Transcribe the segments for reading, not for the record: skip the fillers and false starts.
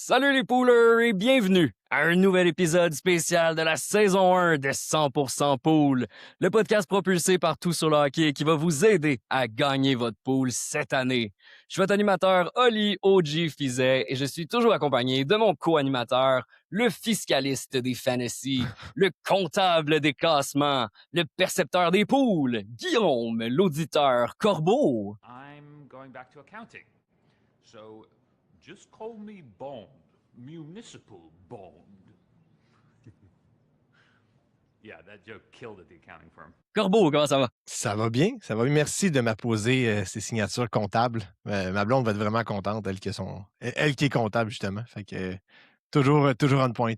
Salut les poolers et bienvenue à un nouvel épisode spécial de la saison 1 de 100% Pool, le podcast propulsé par Tout sur le hockey qui va vous aider à gagner votre pool cette année. Je suis votre animateur Oli OG Fizet et je suis toujours accompagné de mon co-animateur, le fiscaliste des fantasy, le comptable des classements, le percepteur des pools, Guillaume, l'auditeur Corbeau. I'm going back to accounting. So just call me Bond. Municipal Bond. Yeah, that joke killed at the accounting firm. Corbeau, comment ça va? Ça va bien. Merci de m'apposer ces signatures comptables. Ma blonde va être vraiment contente, elle qui est comptable, justement. Fait que toujours on point.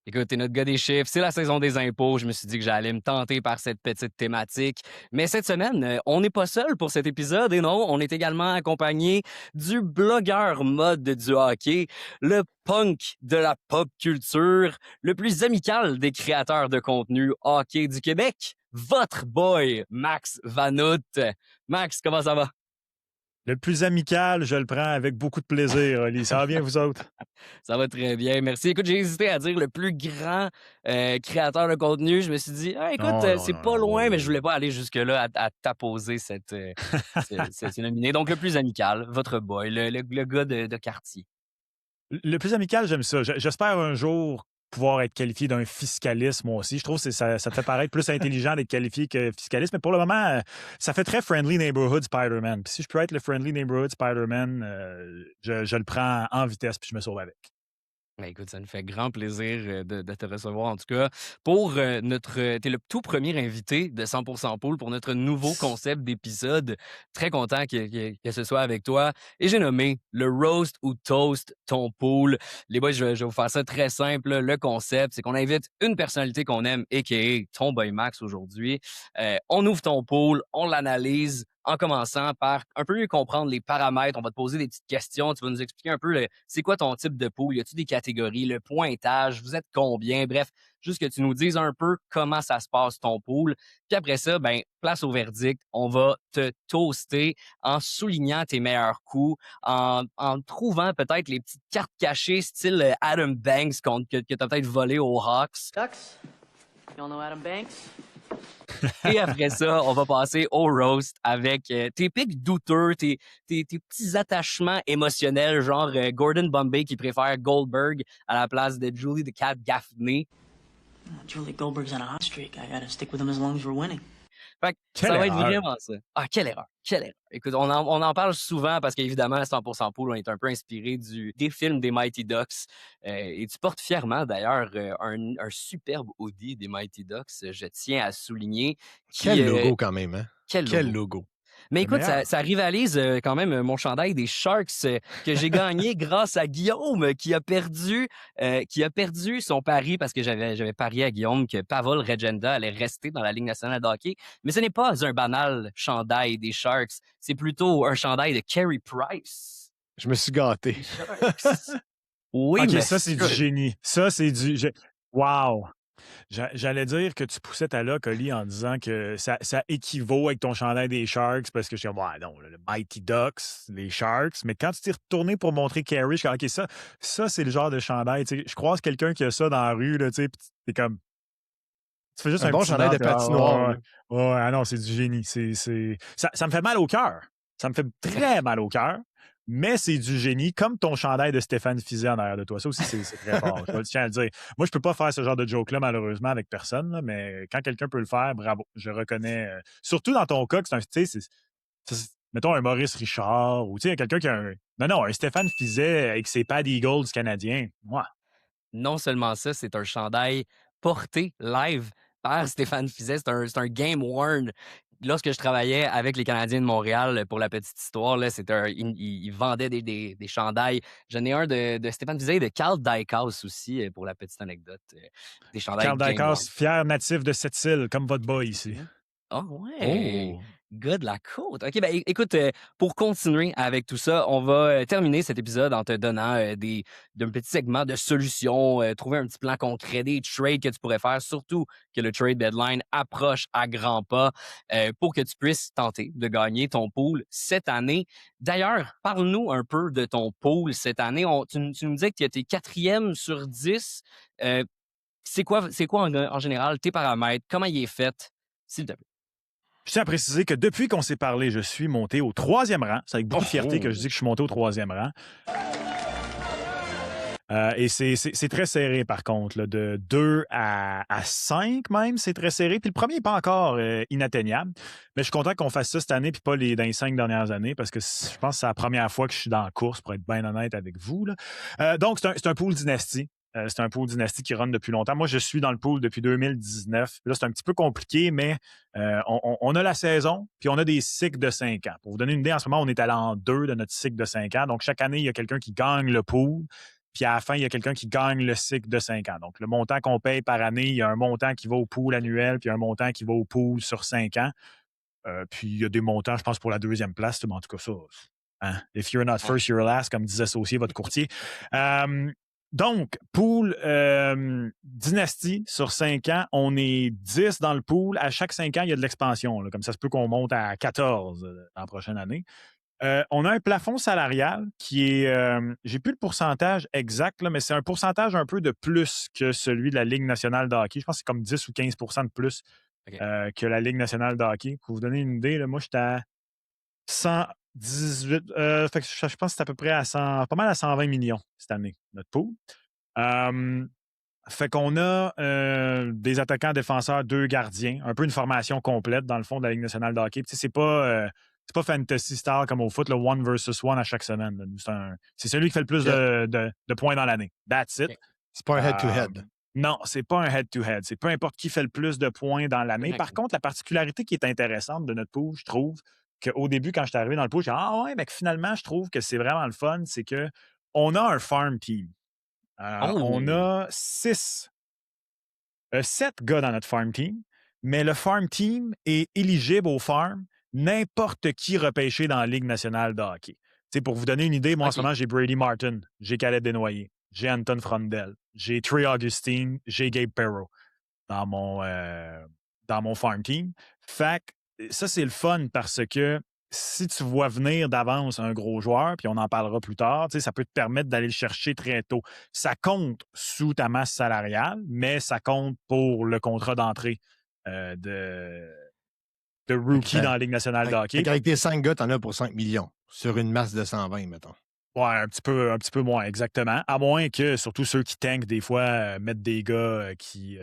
Écoute, t'es notre gars des chiffres, c'est la saison des impôts. Je me suis dit que j'allais me tenter par cette petite thématique. Mais cette semaine, on n'est pas seul pour cet épisode. Et non, on est également accompagné du blogueur mode du hockey, le punk de la pop culture, le plus amical des créateurs de contenu hockey du Québec, votre boy, Max Vanout. Max, comment ça va? Le plus amical, je le prends avec beaucoup de plaisir, Oli. Ça va bien, vous autres? Ça va très bien, merci. Écoute, j'ai hésité à dire le plus grand créateur de contenu. Je me suis dit, c'est pas loin, mais je voulais pas aller jusque-là à t'apposer cette nominé. Donc, le plus amical, votre boy, le gars de quartier. Le plus amical, j'aime ça. J'espère un jour pouvoir être qualifié d'un fiscaliste, moi aussi. Je trouve que ça te fait paraître plus intelligent d'être qualifié que fiscaliste, mais pour le moment, ça fait très Friendly Neighborhood Spider-Man. Puis si je peux être le Friendly Neighborhood Spider-Man, je le prends en vitesse puis je me sauve avec. Ben écoute, ça nous fait grand plaisir de te recevoir en tout cas pour t'es le tout premier invité de 100% Pool pour notre nouveau concept d'épisode. Très content que ce soit avec toi. Et j'ai nommé le Roast ou Toast ton pool. Les boys, je vais vous faire ça très simple. Le concept, c'est qu'on invite une personnalité qu'on aime, a.k.a. ton boy Max aujourd'hui. On ouvre ton pool, on l'analyse en commençant par un peu mieux comprendre les paramètres. On va te poser des petites questions. Tu vas nous expliquer un peu c'est quoi ton type de pool. Y a-tu des catégories, le pointage, vous êtes combien? Bref, juste que tu nous dises un peu comment ça se passe ton pool. Puis après ça, ben place au verdict. On va te toaster en soulignant tes meilleurs coups, en trouvant peut-être les petites cartes cachées style Adam Banks que tu as peut-être volé aux Hawks. Ducks? Y'all know Adam Banks? Et après ça, on va passer au roast avec tes pics douteux, tes petits attachements émotionnels, genre Gordon Bombay qui préfère Goldberg à la place de Julie the Cat Gaffney. Julie Goldberg's on a hot streak. I gotta stick with him as long as we're winning. Fait que ça va être vraiment ça. Ah, quelle erreur. Écoute, on en parle souvent parce qu'évidemment, 100% Pool, on est un peu inspiré des films des Mighty Ducks. Et tu portes fièrement, d'ailleurs, un superbe hoodie des Mighty Ducks, je tiens à souligner. Quel logo quand même, hein? Quel logo. Mais écoute, ça rivalise quand même mon chandail des Sharks que j'ai gagné grâce à Guillaume qui a perdu son pari parce que j'avais parié à Guillaume que Pavel Regenda allait rester dans la Ligue nationale de hockey. Mais ce n'est pas un banal chandail des Sharks, c'est plutôt un chandail de Carey Price. Je me suis gâté. Oui, OK, mais ça, c'est du génie. Ça, c'est du... Wow! J'allais dire que tu poussais ta loc, Oli, en disant que ça équivaut avec ton chandail des Sharks parce que je suis comme, ouais, non, le Mighty Ducks, les Sharks. Mais quand tu t'es retourné pour montrer Carey, je suis comme, OK, ça c'est le genre de chandail. Tu sais, je croise quelqu'un qui a ça dans la rue, là, tu sais, pis t'es comme. Tu fais juste un bon petit chandail de patinoire. Ouais, non, c'est du génie. Ça me fait mal au cœur. Ça me fait très mal au cœur. Mais c'est du génie, comme ton chandail de Stéphane Fizet en arrière de toi. Ça aussi, c'est très fort. Je tiens à le dire. Moi, je peux pas faire ce genre de joke-là, malheureusement, avec personne, là, mais quand quelqu'un peut le faire, bravo. Je reconnais. Surtout dans ton cas, que mettons un Maurice Richard, ou tu sais, quelqu'un qui a un Stéphane Fizet avec ses pads Eagles canadiens. Moi. Non seulement ça, c'est un chandail porté live par Stéphane Fizet. C'est un game worn. Lorsque je travaillais avec les Canadiens de Montréal, pour la petite histoire, là, ils vendaient des chandails. J'en ai un de Stéphane Fizet et de Carl Dykhouse aussi, pour la petite anecdote. Des chandails Carl game worn. Dykhouse, fier natif de Sept-Îles, comme votre boy ici. Ah ouais! Oh. Gars de la côte. OK, ben écoute, pour continuer avec tout ça, on va terminer cet épisode en te donnant d'un petit segment de solutions, trouver un petit plan concret, des trades que tu pourrais faire, surtout que le trade deadline approche à grands pas pour que tu puisses tenter de gagner ton pool cette année. D'ailleurs, parle-nous un peu de ton pool cette année. Tu nous disais que tu étais 4e sur 10. C'est quoi en général tes paramètres? Comment il est fait? S'il te plaît. Je tiens à préciser que depuis qu'on s'est parlé, je suis monté au 3e rang. C'est avec beaucoup de fierté que je dis que je suis monté au 3e rang. Et c'est très serré, par contre. Là, de 2 à 5 même, c'est très serré. Puis le premier n'est pas encore inatteignable. Mais je suis content qu'on fasse ça cette année puis pas dans les 5 dernières années parce que je pense que c'est la première fois que je suis dans la course, pour être bien honnête avec vous. Là. Donc, c'est un pool dynastie. C'est un pool dynastie qui run depuis longtemps. Moi, je suis dans le pool depuis 2019. Là, c'est un petit peu compliqué, mais on a la saison, puis on a des cycles de 5 ans. Pour vous donner une idée, en ce moment, on est à l'an 2 de notre cycle de 5 ans. Donc, chaque année, il y a quelqu'un qui gagne le pool. Puis à la fin, il y a quelqu'un qui gagne le cycle de 5 ans. Donc, le montant qu'on paye par année, il y a un montant qui va au pool annuel, puis un montant qui va au pool sur 5 ans. Puis il y a des montants, je pense, pour la 2e place. Mais en tout cas, ça, hein? If you're not first, you're last, comme disait Saucier, votre courtier. Donc, pool dynastie sur 5 ans, on est 10 dans le pool. À chaque 5 ans, il y a de l'expansion. Comme ça se peut qu'on monte à 14 la prochaine année. On a un plafond salarial qui est, j'ai plus le pourcentage exact, là, mais c'est un pourcentage un peu de plus que celui de la Ligue nationale de hockey. Je pense que c'est comme 10 ou 15 de plus que la Ligue nationale de hockey. Pour vous donner une idée, là, moi, j'étais à 118. Fait que je pense que c'est à peu près pas mal à 120 millions cette année, notre pool. Fait qu'on a des attaquants, défenseurs, 2 gardiens, un peu une formation complète dans le fond de la Ligue nationale de hockey. Puis, c'est pas fantasy style comme au foot, le 1 versus 1 à chaque semaine. C'est celui qui fait le plus de points dans l'année. That's it. C'est pas un head-to-head. Non, c'est pas un head-to-head. C'est peu importe qui fait le plus de points dans l'année. Correct. Par contre, la particularité qui est intéressante de notre pool, je trouve, qu'au début, quand je suis arrivé dans le pool, j'ai dit « Ah ouais, mais que finalement, je trouve que c'est vraiment le fun, c'est qu'on a un farm team. On a 7 gars dans notre farm team, mais le farm team est éligible au farm n'importe qui repêché dans la Ligue nationale de hockey. T'sais, pour vous donner une idée, moi, en ce moment, j'ai Brady Martin, j'ai Caleb Desnoyers, j'ai Anton Frondel, j'ai Trey Augustine, j'ai Gabe Perreault dans mon farm team. Fait que ça, c'est le fun parce que si tu vois venir d'avance un gros joueur, puis on en parlera plus tard, ça peut te permettre d'aller le chercher très tôt. Ça compte sous ta masse salariale, mais ça compte pour le contrat d'entrée de rookie dans la Ligue nationale de hockey. Avec tes 5 gars, t'en as pour 5 millions sur une masse de 120, mettons. Ouais, un petit peu moins, exactement. À moins que, surtout ceux qui tankent, des fois, mettent des gars qui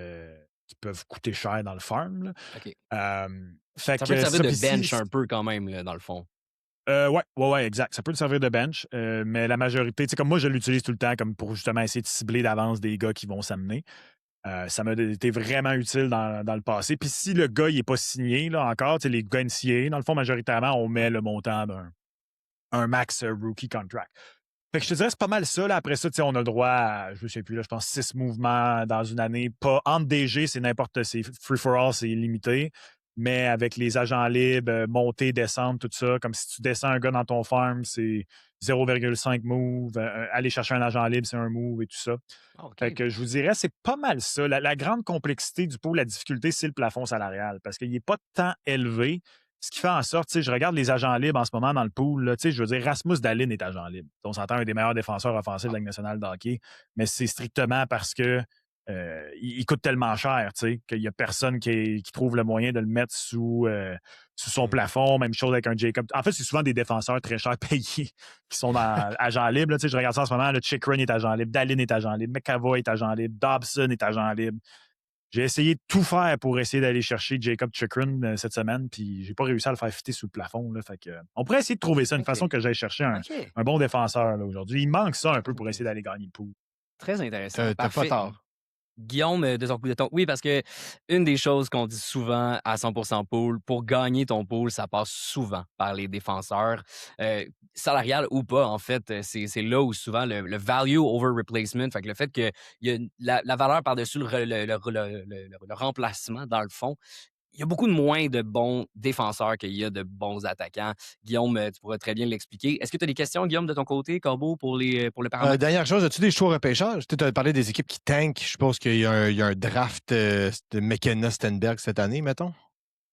peuvent coûter cher dans le farm. Là. OK. Fait Ça que peut te servir ça, de puis bench un peu quand même, là, dans le fond. Ouais, exact. Ça peut te servir de bench, mais la majorité, comme moi, je l'utilise tout le temps comme pour justement essayer de cibler d'avance des gars qui vont s'amener. Ça m'a été vraiment utile dans le passé. Puis si le gars n'est pas signé là, encore, les gars NCAA, dans le fond, majoritairement, on met le montant d'un max rookie contract. Fait que je te dirais, c'est pas mal ça. Là. Après ça, on a le droit à, je sais plus, là, je pense 6 mouvements dans une année. Pas entre DG, c'est free-for-all, c'est limité. Mais avec les agents libres, monter, descendre, tout ça, comme si tu descends un gars dans ton farm, c'est 0,5 move. Aller chercher un agent libre, c'est un move et tout ça. OK. Fait que je vous dirais, c'est pas mal ça. La grande complexité du pool, la difficulté, c'est le plafond salarial parce qu'il n'est pas tant élevé. Ce qui fait en sorte, je regarde les agents libres en ce moment dans le pool. Là, je veux dire, Rasmus Dahlin est agent libre. On s'entend un des meilleurs défenseurs offensifs de la Ligue nationale de hockey, mais c'est strictement parce que il coûte tellement cher qu'il n'y a personne qui trouve le moyen de le mettre sous son plafond. Même chose avec un Jacob. En fait, c'est souvent des défenseurs très chers payés qui sont agents libres. Je regarde ça en ce moment. Le Chikrin est agent libre, Dahlin est agent libre, McAvoy est agent libre, Dobson est agent libre. J'ai essayé de tout faire pour essayer d'aller chercher Jacob Chikrin cette semaine, puis j'ai pas réussi à le faire fitter sous le plafond. Là, fait que, on pourrait essayer de trouver ça, une façon que j'aille chercher un bon défenseur là, aujourd'hui. Il manque ça un peu pour essayer d'aller gagner le pool. Très intéressant. T'as pas tort. Guillaume, de ton... Oui, parce que une des choses qu'on dit souvent à 100% pool, pour gagner ton pool, ça passe souvent par les défenseurs. Salarial ou pas, en fait, c'est là où souvent le value over replacement, fait que le fait qu'il y a la valeur par-dessus le remplacement, dans le fond, il y a beaucoup de moins de bons défenseurs qu'il y a de bons attaquants. Guillaume, tu pourras très bien l'expliquer. Est-ce que tu as des questions, Guillaume, de ton côté, Corbeau, pour le paramètre? Dernière chose, as-tu des choix au repêchage? Tu as parlé des équipes qui tankent. Je suppose qu'il y a un draft de McKenna-Stenberg cette année, mettons.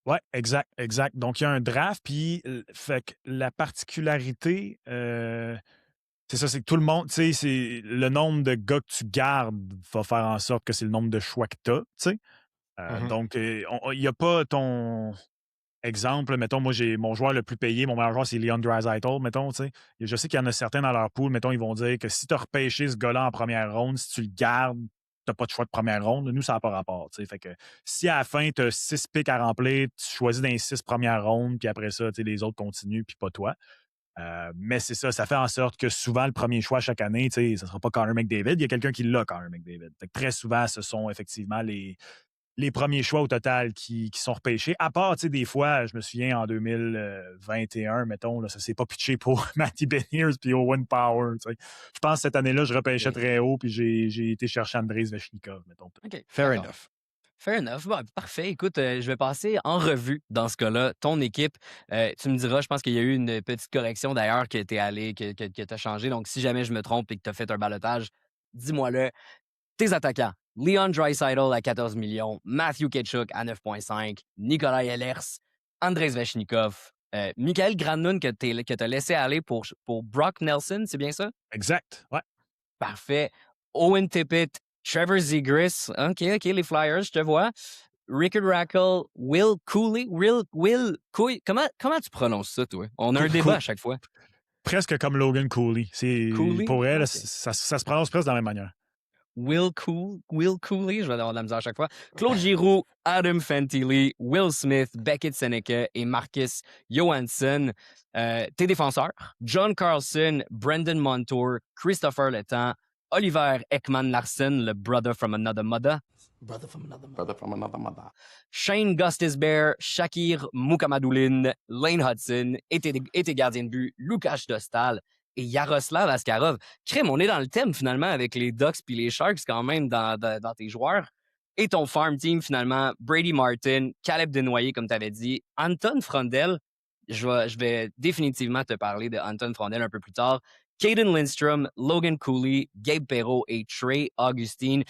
Oui, exact. Donc, il y a un draft, puis fait que la particularité, c'est ça, c'est que tout le monde, tu sais, c'est le nombre de gars que tu gardes va faire en sorte que c'est le nombre de choix que tu as, tu sais. Donc, il n'y a pas ton exemple, mettons, moi, j'ai mon joueur le plus payé, mon meilleur joueur, c'est Leon Draisaitl, mettons, tu sais. Et je sais qu'il y en a certains dans leur pool, mettons, ils vont dire que si tu as repêché ce gars-là en première ronde, si tu le gardes, tu n'as pas de choix de première ronde. Nous, ça n'a pas rapport, tu sais. Fait que si à la fin, tu as 6 picks à remplir, tu choisis dans les 6 premières rondes, puis après ça, tu sais, les autres continuent, puis pas toi. Mais c'est ça fait en sorte que souvent, le premier choix chaque année, ce ne sera pas Connor McDavid. Il y a quelqu'un qui l'a, Connor McDavid. Fait que très souvent, ce sont effectivement les premiers choix au total qui sont repêchés. À part, des fois, je me souviens, en 2021, mettons, là, ça s'est pas pitché pour Matty Beniers puis Owen Power. Je pense que cette année-là, je repêchais très haut puis j'ai été chercher Andrei Svechnikov, mettons. OK, Fair d'accord. enough. Fair enough. Bon, parfait. Écoute, je vais passer en revue dans ce cas-là ton équipe. Tu me diras, je pense qu'il y a eu une petite correction d'ailleurs que tu es allé, que tu as changé. Donc, si jamais je me trompe et que tu as fait un ballottage, dis-moi-le. Tes attaquants, Leon Draisaitl à 14 millions, Matthew Tkachuk à 9,5, Nikolai Ehlers, Andrei Svechnikov, Michael Granlund que tu as laissé aller pour Brock Nelson, c'est bien ça? Exact, ouais. Parfait. Owen Tippett, Trevor Zegras. OK, les Flyers, je te vois. Rickard Rakell, Will Cooley. Comment tu prononces ça, toi? On a un débat à chaque fois. Presque comme Logan Cooley. Cooley? Pour elle, OK. ça se prononce presque de la même manière. Will Cooley, je vais avoir de la misère à chaque fois. Claude Giroux, Adam Fantilli, Will Smith, Beckett Seneca et Marcus Johansson. Tes défenseurs, John Carlson, Brendan Montour, Christopher Letang, Oliver Ekman-Larsson, le brother from another mother. Shane Gostisbehere, Shakir Mukhamadullin, Lane Hudson et tes gardiens de but, Lukáš Dostal et Yaroslav Askarov. Crème, on est dans le thème finalement avec les Ducks puis les Sharks quand même dans tes joueurs. Et ton farm team finalement, Brady Martin, Caleb Desnoyers comme tu avais dit, Anton Frondel. Je vais définitivement te parler de Anton Frondel un peu plus tard. Caden Lindstrom, Logan Cooley, Gabe Perreault et Trey Augustine.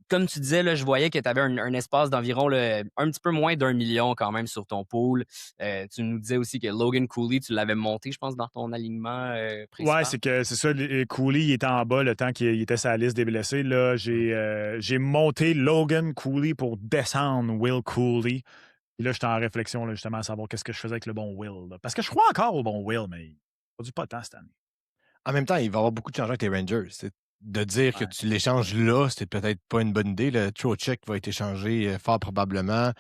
Comme tu disais, là, je voyais que tu avais un espace d'environ un petit peu moins d'1 million quand même sur ton pool. Tu nous disais aussi que Logan Cooley, tu l'avais monté, je pense, dans ton alignement principal. Ouais, c'est ça. Cooley, il était en bas le temps qu'il était sur la liste des blessés. Là, j'ai monté Logan Cooley pour descendre Will Cooley. Et là, j'étais en réflexion là, justement à savoir qu'est-ce que je faisais avec le bon Will. Là. Parce que je crois encore au bon Will, mais il ne produit pas tant cette année. En même temps, il va y avoir beaucoup de changements avec les Rangers. De dire que tu l'échanges là, c'était peut-être pas une bonne idée. Le Trocheck va être échangé fort probablement.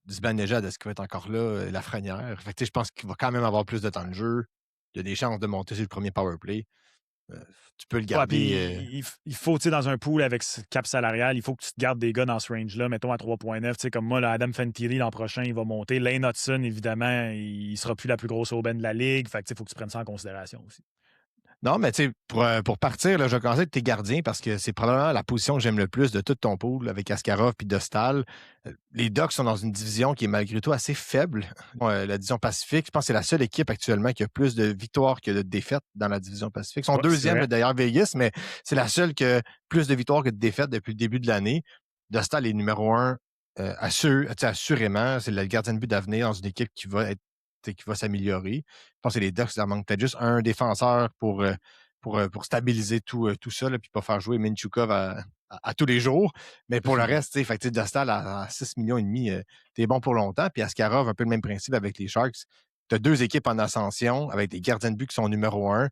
Zibanejad, est-ce qu'il va être encore là? Lafrenière. Fait que, je pense qu'il va quand même avoir plus de temps de jeu. Il y a des chances de monter sur le premier powerplay. Tu peux le garder. Il faut, tu sais, dans un pool avec ce cap salarial, il faut que tu te gardes des gars dans ce range-là, mettons à 3,9. Tu sais, comme moi, là, Adam Fantilli, l'an prochain, il va monter. Lane Hudson, évidemment, il sera plus la plus grosse aubaine de la ligue. Fait que, il faut que tu prennes ça en considération aussi. Non, mais tu sais, pour partir, là, je vais commencer avec tes gardiens parce que c'est probablement la position que j'aime le plus de tout ton pool avec Askarov et Dostal. Les Ducks sont dans une division qui est malgré tout assez faible. La division Pacifique, je pense que c'est la seule équipe actuellement qui a plus de victoires que de défaites dans la division Pacifique. Ils sont deuxième d'ailleurs Vegas, mais c'est la seule qui a plus de victoires que de défaites depuis le début de l'année. Dostal est numéro 1 assurément. C'est le gardien de but d'avenir dans une équipe qui va s'améliorer. Je pense que les Ducks, ça manque peut-être juste un défenseur pour stabiliser tout ça, puis pas faire jouer Minchukov à tous les jours. Mais pour le reste, Dostal à 6,5 millions, t'es bon pour longtemps. Puis Askarov, un peu le même principe avec les Sharks. Tu as deux équipes en ascension avec des gardiens de but qui sont numéro 1.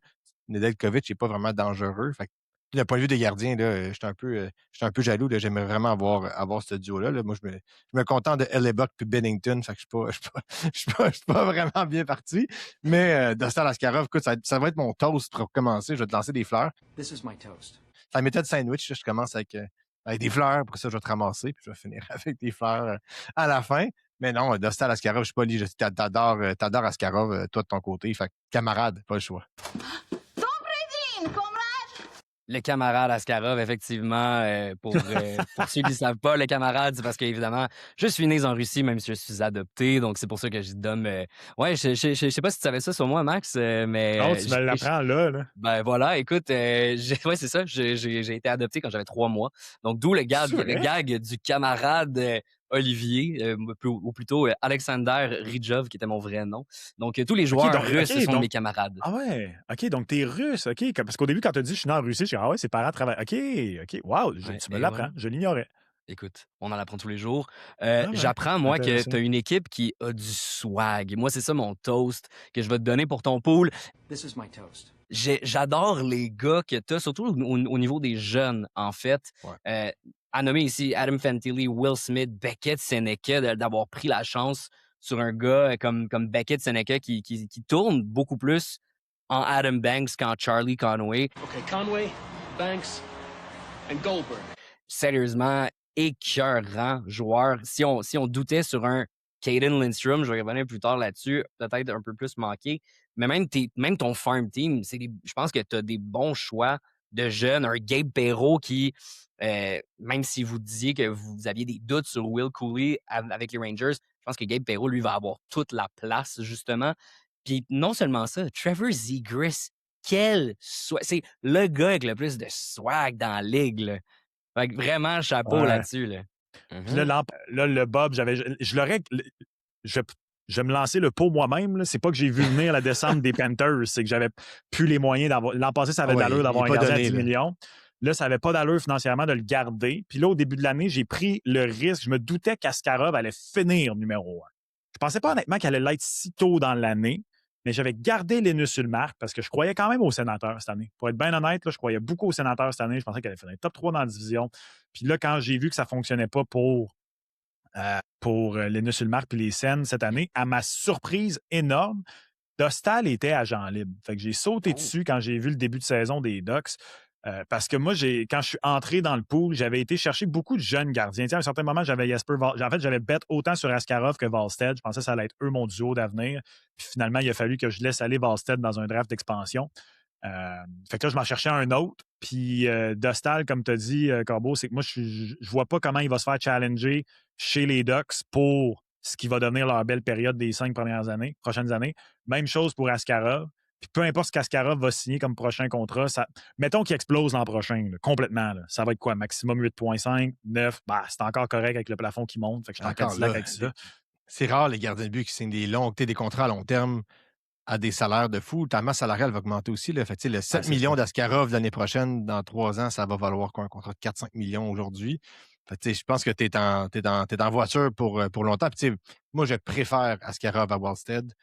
Nedeljkovic n'est pas vraiment dangereux. Fait que, d'un point de vue des gardiens, je suis un peu jaloux. Là, j'aimerais vraiment avoir ce duo-là. Là. Moi, je me contente de Hellebuck puis Bennington. Fait que je suis pas vraiment bien parti. Mais Dostal Askarov, écoute, ça va être mon toast pour commencer. Je vais te lancer des fleurs. This is my toast. C'est la méthode sandwich. Là, je commence avec des fleurs. Pour ça, je vais te ramasser. Puis je vais finir avec des fleurs à la fin. Mais non, Dostal Askarov, je suis pas lié. T'adores Askarov, toi de ton côté. Fait que, camarade, pas le choix. Le camarade Askarov, effectivement, pour ceux qui ne savent pas, le camarade, c'est parce qu'évidemment, je suis né en Russie, même si je suis adopté, donc c'est pour ça que je donne... Ouais, je sais pas si tu savais ça sur moi, Max, mais... Non, tu me l'apprends là. Ben voilà, écoute, ouais, c'est ça, j'ai été adopté quand j'avais 3 mois. Donc, d'où le C'est vrai? gag du camarade Olivier, ou plutôt Alexander Ridjov, qui était mon vrai nom. Donc, tous les OK, joueurs donc russes OK, sont donc mes camarades. ah ouais, OK, donc t'es russe, OK. Parce qu'au début, quand t'as dit: «Je suis né en Russie», je dis: «Ah ouais, ses parents travaillent». OK, OK, wow, Ouais, tu me et l'apprends, voilà. je l'ignorais. Écoute, on en apprend tous les jours. Ah ouais, J'apprends, moi, que tu intéressant. as une équipe qui a du swag. Moi, c'est ça mon toast que je vais te donner pour ton pool. This is my toast. J'adore les gars que tu as, surtout au niveau des jeunes, en fait. Ouais. À nommer ici Adam Fantilli, Will Smith, Beckett Seneca, d'avoir pris la chance sur un gars comme Beckett Seneca qui tourne beaucoup plus en Adam Banks qu'en Charlie Conway. Okay, Conway, Banks, and Goldberg. Sérieusement, écœurant joueur. Si on doutait sur un Caden Lindstrom, je vais revenir plus tard là-dessus, peut-être un peu plus manqué, mais même ton farm team, je pense que tu as des bons choix de jeunes. Un Gabe Perreault qui, même si vous disiez que vous aviez des doutes sur Will Cooley avec les Rangers, je pense que Gabe Perreault, lui, va avoir toute la place, justement. Puis non seulement ça, Trevor Zegras, quel swag! C'est le gars avec le plus de swag dans la ligue, là. Fait que vraiment, chapeau Ouais. là-dessus, là. Puis là, le Bob, je l'aurais. Je vais me lancer le pot moi-même. Là. C'est pas que j'ai vu venir la descente des Panthers, c'est que j'avais plus les moyens d'avoir. L'an passé, ça avait Ah ouais, d'allure d'avoir un il est pas gardien à donné, 10 là. millions. Là, ça n'avait pas d'allure financièrement de le garder. Puis là, au début de l'année, j'ai pris le risque. Je me doutais qu'Askarov allait finir numéro 1. Je pensais pas honnêtement qu'elle allait l'être si tôt dans l'année, mais j'avais gardé Linus Ulmark parce que je croyais quand même aux Sénateurs cette année. Pour être bien honnête, là, je croyais beaucoup aux Sénateurs cette année. Je pensais qu'elle allait finir top 3 dans la division. Puis là, quand j'ai vu que ça ne fonctionnait pas pour Linus Ulmark et les Sens cette année, à ma surprise énorme, Dostal était agent libre. Fait que j'ai sauté dessus quand j'ai vu le début de saison des Ducks. Parce que moi, quand je suis entré dans le pool, j'avais été chercher beaucoup de jeunes gardiens. À un certain moment, j'avais j'avais bet autant sur Askarov que Wallstedt. Je pensais que ça allait être eux mon duo d'avenir. Puis finalement, il a fallu que je laisse aller Wallstedt dans un draft d'expansion. Fait que là, je m'en cherchais un autre. Puis Dostal, comme tu as dit, Corbeau, c'est que moi, je vois pas comment il va se faire challenger chez les Ducks pour ce qui va devenir leur belle période des 5 prochaines années. Même chose pour Askarov. Puis peu importe ce qu'Askarov va signer comme prochain contrat, mettons qu'il explose l'an prochain, là, complètement. Là. Ça va être quoi? Maximum 8,5, 9. Bah, c'est encore correct avec le plafond qui monte. Fait que je suis en Cadillac avec ça. C'est rare les gardiens de but qui signent des contrats à long terme à des salaires de fou. Ta masse salariale va augmenter aussi. Là. Fait que, le 7 millions d'Askarov l'année prochaine, dans 3 ans, ça va valoir quoi, un contrat de 4-5 millions aujourd'hui. Fait que, je pense que tu es en voiture pour longtemps. Puis, moi, je préfère Askarov à Wallstedt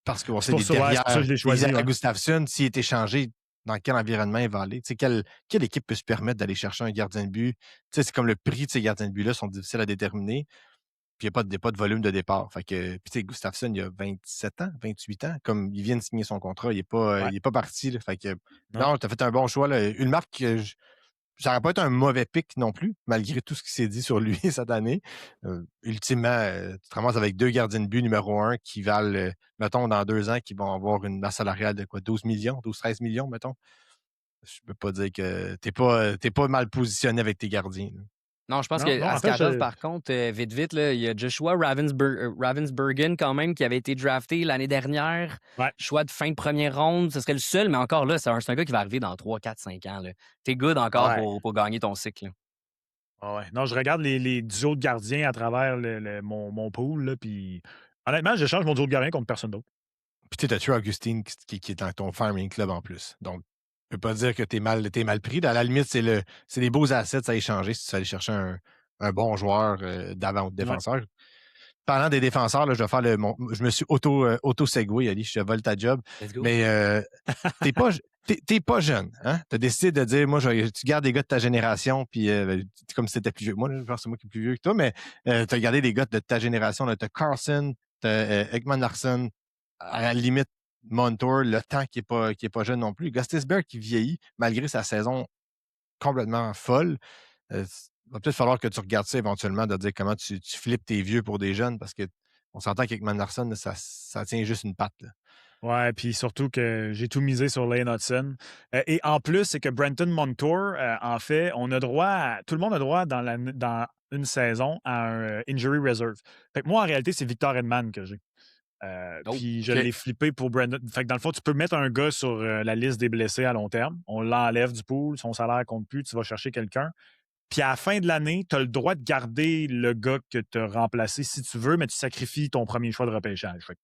parce qu'on sait c'est pour ça que je l'ai choisi. À Gustafsson, s'il est échangé, dans quel environnement il va aller? Quelle équipe peut se permettre d'aller chercher un gardien de but? C'est comme le prix de ces gardiens de but-là sont difficiles à déterminer. Puis il n'y a pas de volume de départ. Fait que, puis Gustafsson, il a 27 ans, 28 ans. Comme il vient de signer son contrat, il n'est pas parti. Là. Fait que, non, tu as fait un bon choix. Là. Une marque, ça n'aurait pas été un mauvais pic non plus, malgré tout ce qui s'est dit sur lui cette année. Ultimement, tu te ramasses avec 2 gardiens de but numéro 1 qui valent, mettons, dans 2 ans, qui vont avoir une masse salariale de quoi, 12 millions, 12-13 millions, mettons. Je peux pas dire que tu n'es pas mal positionné avec tes gardiens. Là. Non, je pense que Askarov, par contre, vite, là, il y a Joshua Ravensbergen quand même qui avait été drafté l'année dernière. Ouais. Choix de fin de première ronde. Ce serait le seul, mais encore là, c'est un gars qui va arriver dans 3, 4, 5 ans. T'es good encore pour gagner ton cycle. Ouais. Non, je regarde les duos de gardiens à travers mon pool. Là, puis honnêtement, je change mon duo de gardien contre personne d'autre. Puis tu as Augustine qui est dans ton farming club en plus. Donc, je ne peux pas dire que tu es mal pris. À la limite, c'est des beaux assets à échanger si tu vas aller chercher un bon joueur d'avant ou de défenseur. Ouais. Parlant des défenseurs, là, je vais faire je me suis auto-segway, Ali, je te vole ta job. Mais t'es pas jeune. Hein? Tu as décidé de dire, moi, tu gardes des gars de ta génération, puis comme si t'étais plus vieux. Moi, je pense que c'est moi qui suis plus vieux que toi, mais tu as gardé des gars de ta génération. Tu as Carlson, tu as Ekman Larsson, à la limite, Montour, le temps qui est pas jeune non plus. Gustisberg qui vieillit, malgré sa saison complètement folle. Il va peut-être falloir que tu regardes ça éventuellement, de dire comment tu flippes tes vieux pour des jeunes, parce qu'on s'entend qu'avec Manderson, ça tient juste une patte. Là. Ouais, puis surtout que j'ai tout misé sur Lane Hudson. Et en plus, c'est que Brenton Montour, en fait, tout le monde a droit dans une saison à un injury reserve. Fait que moi, en réalité, c'est Victor Edman que j'ai. Oh, Puis je OK. l'ai flippé pour Brandon. Fait que dans le fond, tu peux mettre un gars sur la liste des blessés à long terme. On l'enlève du pool, son salaire compte plus, tu vas chercher quelqu'un. Puis à la fin de l'année, tu as le droit de garder le gars que tu as remplacé si tu veux, mais tu sacrifies ton premier choix de repêchage. Fait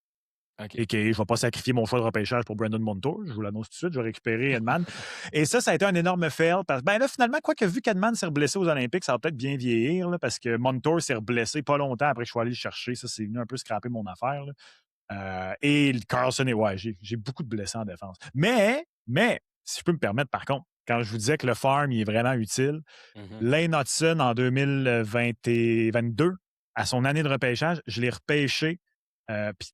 OK. et que je ne vais pas sacrifier mon choix de repêchage pour Brandon Montour. Je vous l'annonce tout de suite, je vais récupérer Edman. Et ça a été un énorme fail. Parce que là, finalement, quoique vu qu'Edman s'est blessé aux Olympiques, ça va peut-être bien vieillir là, parce que Montour s'est blessé pas longtemps après que je sois allé le chercher. Ça, c'est venu un peu scraper mon affaire. Là. Et Carlson, j'ai beaucoup de blessés en défense. Mais, si je peux me permettre, par contre, quand je vous disais que le farm il est vraiment utile, Lane Hudson en 2022, à son année de repêchage, je l'ai repêché. Puis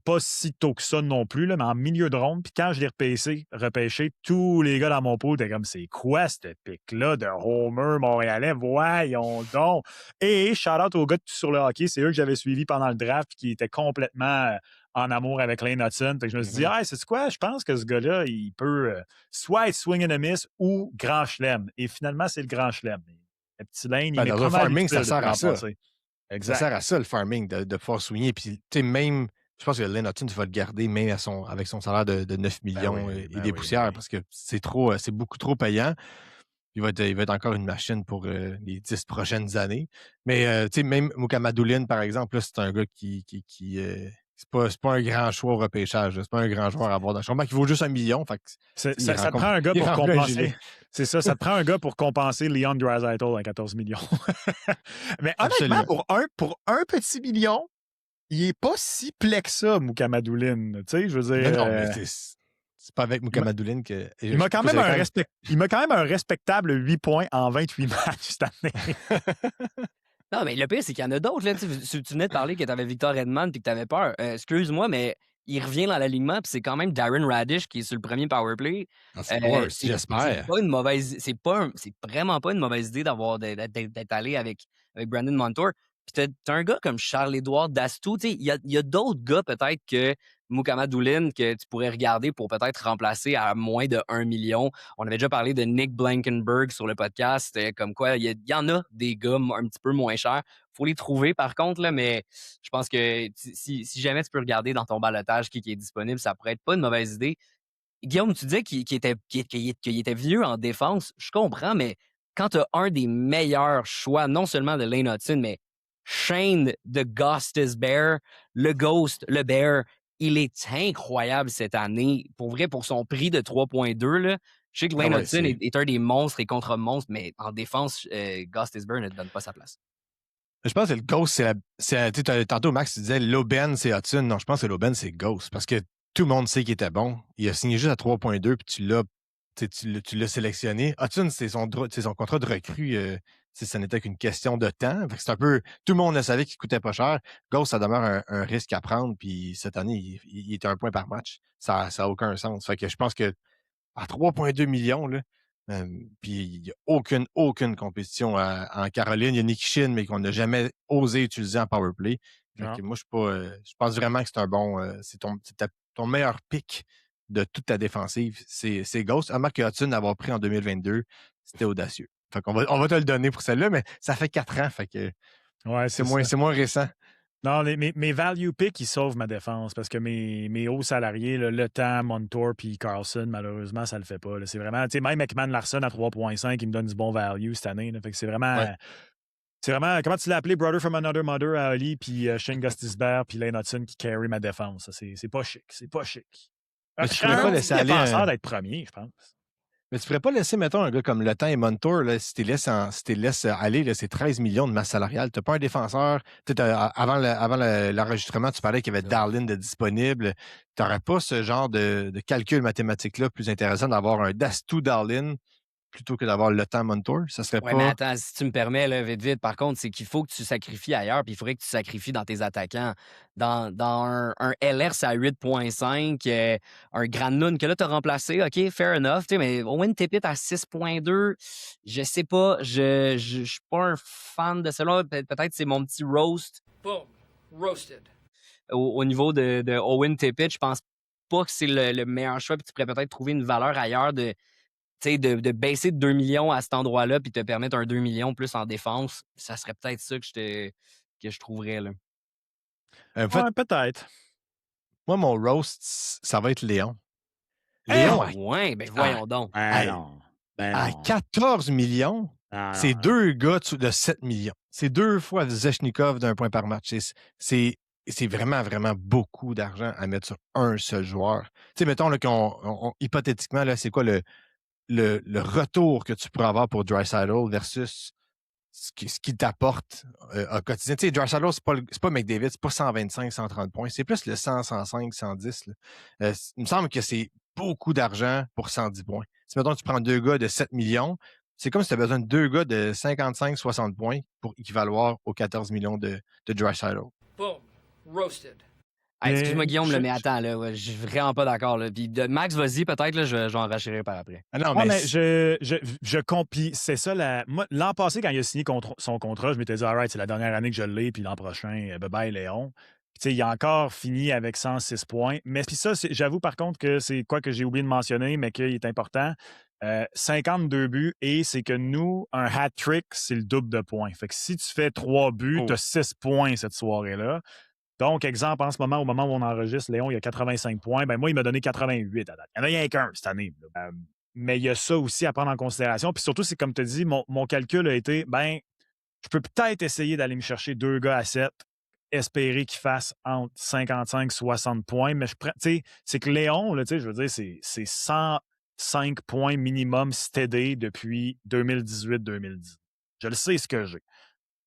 pas si tôt que ça non plus, là, mais en milieu de ronde. Puis quand je l'ai repêché, tous les gars dans mon pool étaient comme c'est quoi ce pic-là de Homer montréalais? Voyons donc! Et shout-out aux gars de Tout sur le hockey, c'est eux que j'avais suivis pendant le draft qui étaient complètement en amour avec Lane Hudson. Fait que je me suis dit, c'est quoi? Je pense que ce gars-là, il peut soit être swing and a miss ou grand chelem. Et finalement, c'est le grand chelem. Le petit Lane, il Ben, est dans pas le mal farming, utile ça sert depuis à l'an ça. passé. Ça Exact. sert à ça, le farming, de pouvoir soigner. Puis, tu sais, même, je pense que Lane Hudson, tu vas le garder même avec son salaire de 9 millions et des poussières parce que c'est beaucoup trop payant. Il va être encore une machine pour les 10 prochaines années. Mais, tu sais, même Mukamadouline, par exemple, là, c'est un gars qui c'est pas un grand choix au repêchage. C'est pas un grand joueur à avoir dans le champ. Il vaut juste 1 million. Fait que, Ça te prend un gars il pour remplit un compenser. gilet. C'est ça te prend un gars pour compenser Leon Draisaitl à 14 millions. Mais honnêtement, Absolument. pour un petit million, il est pas si plaid que ça, Mukamadouline. Tu sais, je veux dire. Non, mais c'est pas avec Mukamadouline que. Il m'a quand même un respectable 8 points en 28 matchs cette année. Non, mais le pire, c'est qu'il y en a d'autres. Là. Tu venais de parler que tu avais Victor Edman et que tu avais peur. Excuse-moi, mais il revient dans l'alignement, puis c'est quand même Darren Radish qui est sur le premier powerplay. J'espère. C'est pas une mauvaise. C'est vraiment pas une mauvaise idée d'être allé avec Brandon Montour. Puis t'as un gars comme Charles-Édouard Dastou. Il y a d'autres gars peut-être que Mukamadouline que tu pourrais regarder pour peut-être remplacer à moins de 1 million. On avait déjà parlé de Nick Blankenberg sur le podcast. Comme quoi, il y en a des gars un petit peu moins chers. Faut les trouver par contre, là, mais je pense que si jamais tu peux regarder dans ton balotage qui est disponible, ça pourrait être pas une mauvaise idée. Guillaume, tu disais qu'il était vieux en défense. Je comprends, mais quand tu as un des meilleurs choix, non seulement de Lane Hudson, mais Shane the Ghost Bear, le Ghost, le Bear, il est incroyable cette année. Pour vrai, pour son prix de 3,2, là, je sais que Lane Hudson est un des monstres et contre-monstres, mais en défense, Ghost Bear ne te donne pas sa place. Je pense que le Ghost, tantôt, Max, tu disais Loben, c'est Hudson. Non, je pense que Loben, c'est Ghost. Parce que tout le monde sait qu'il était bon. Il a signé juste à 3,2 puis tu l'as sélectionné. Hudson, c'est son contrat de recrue. Ça n'était qu'une question de temps. C'est un peu. Tout le monde le savait qu'il coûtait pas cher. Ghost, ça demeure un risque à prendre. Puis cette année, il est 1 point par match. Ça n'a aucun sens. Fait que je pense que à 3,2 millions, là, puis il n'y a aucune compétition en Caroline. Il y a Nick Shin, mais qu'on n'a jamais osé utiliser en powerplay. Moi, je suis pas. Je pense vraiment que c'est un bon. C'est ton meilleur pick de toute ta défensive. C'est Ghost. Mark Hudson avoir pris en 2022, c'était audacieux. Fait qu'on on va te le donner pour celle-là, mais ça fait 4 ans. Fait que c'est moins récent. Non, mes value picks, ils sauvent ma défense parce que mes hauts salariés, là, Le Temps, Montour puis Carlson, malheureusement, ça le fait pas. Là. C'est vraiment, tu sais, même McMahon Larson à 3,5, il me donne du bon value cette année. Là. Fait que c'est vraiment, comment tu l'as appelé, Brother from Another Mother à Oli, puis Shane Gostisbehere, puis Lane Hudson qui carry ma défense. C'est pas chic. C'est pas chic. Mais tu pourrais pas laisser aller. D'être premier, je pense. Mais tu pourrais pas laisser, mettons, un gars comme Le Temps et Montour, là, si tu laisses aller, là, c'est 13 millions de masse salariale. Tu n'as pas un défenseur. Avant l'enregistrement, tu parlais qu'il y avait Darlin de disponible. Tu n'aurais pas ce genre de calcul mathématique-là plus intéressant d'avoir un Dastou Darlin plutôt que d'avoir Le Temps Montour. Ça serait pas. Mais attends, si tu me permets, là, vite, par contre, c'est qu'il faut que tu sacrifies ailleurs, puis il faudrait que tu sacrifies dans tes attaquants. Dans un LRC à 8,5, un Granlund que là, tu as remplacé, OK, fair enough, mais Owen Tippett à 6,2, je sais pas, je suis pas un fan de cela. Peut-être c'est mon petit roast. Boom. Roasted. Au niveau de Owen Tippett, je pense pas que c'est le meilleur choix, puis tu pourrais peut-être trouver une valeur ailleurs de, tu sais, de baisser de 2 millions à cet endroit-là, puis te permettre un 2 millions plus en défense, ça serait peut-être ça que je trouverais, là. En fait, Ouais, peut-être. moi, mon roast, ça va être Léon. Léon, Léon, Ah ouais, ben à, voyons donc. Ben à- non. Ben à non. 14 millions, Non, c'est non, non. 2 gars de 7 millions. C'est 2 fois Zechnikov d'un point par match. C'est vraiment, vraiment beaucoup d'argent à mettre sur un seul joueur. Tu sais, mettons là, hypothétiquement, là, c'est quoi le retour que tu pourrais avoir pour Draisaitl versus ce qu'il t'apporte au quotidien. Tu sais, Draisaitl, c'est pas McDavid, c'est pas 125, 130 points. C'est plus le 100, 105, 110. Là. Il me semble que c'est beaucoup d'argent pour 110 points. Si, mettons, tu prends 2 gars de 7 millions, c'est comme si tu as besoin de 2 gars de 55, 60 points pour équivaloir aux 14 millions de Draisaitl. Boom. Roasted. Hey, excuse-moi, Mais Guillaume, là, mais attends, là, ouais, je suis vraiment pas d'accord. Là. Puis Max, vas-y, peut-être, là, j'en racheterai par après. Ah non, Ouais, mais mais je complie. C'est ça. Moi, l'an passé, quand il a signé son contrat, je m'étais dit, all right, c'est la dernière année que je l'ai, puis l'an prochain, bye-bye, Léon. Puis, tu sais, il a encore fini avec 106 points. Mais puis ça, j'avoue par contre que c'est quoi que j'ai oublié de mentionner, mais qu'il est important. 52 buts, et c'est que nous, un hat-trick, c'est le double de points. Fait que si tu fais 3 buts, tu as 6 points cette soirée-là. Donc, exemple, en ce moment, au moment où on enregistre, Léon, il a 85 points. Ben moi, il m'a donné 88 à date. Il n'y en a rien qu'un cette année. Mais il y a ça aussi à prendre en considération. Puis surtout, c'est comme tu dis, mon calcul a été, ben, je peux peut-être essayer d'aller me chercher 2 gars à 7, espérer qu'ils fassent entre 55 et 60 points. Mais tu sais, c'est que Léon, là, tu sais, je veux dire, c'est 105 points minimum stédé depuis 2018-2010. Je le sais ce que j'ai.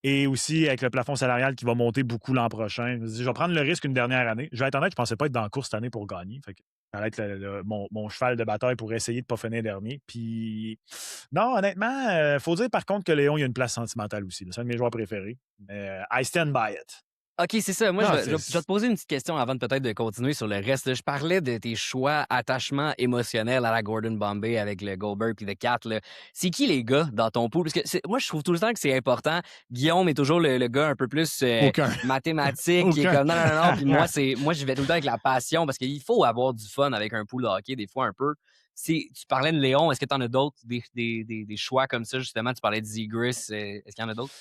Et aussi avec le plafond salarial qui va monter beaucoup l'an prochain. Je vais prendre le risque une dernière année. Je vais être honnête, je ne pensais pas être dans la course cette année pour gagner. Fait que ça va être mon cheval de bataille pour essayer de ne pas finir dernier. Puis, non, honnêtement, il faut dire par contre que Léon, il a une place sentimentale aussi. C'est un de mes joueurs préférés. Mais I stand by it. OK, c'est ça. Moi, non, je vais te poser une petite question avant de peut-être de continuer sur le reste. Là. Je parlais de tes choix, attachement émotionnel à la Gordon Bombay avec le Goldberg et le Cat. C'est qui les gars dans ton pool? Parce que moi, je trouve tout le temps que c'est important. Guillaume est toujours le gars un peu plus Aucun. mathématique, qui est Aucun. comme non. Puis moi, je vais tout le temps avec la passion parce qu'il faut avoir du fun avec un pool de hockey, des fois un peu. Tu parlais de Léon, est-ce que tu en as d'autres, des choix comme ça, justement? Tu parlais de Zegras, est-ce qu'il y en a d'autres?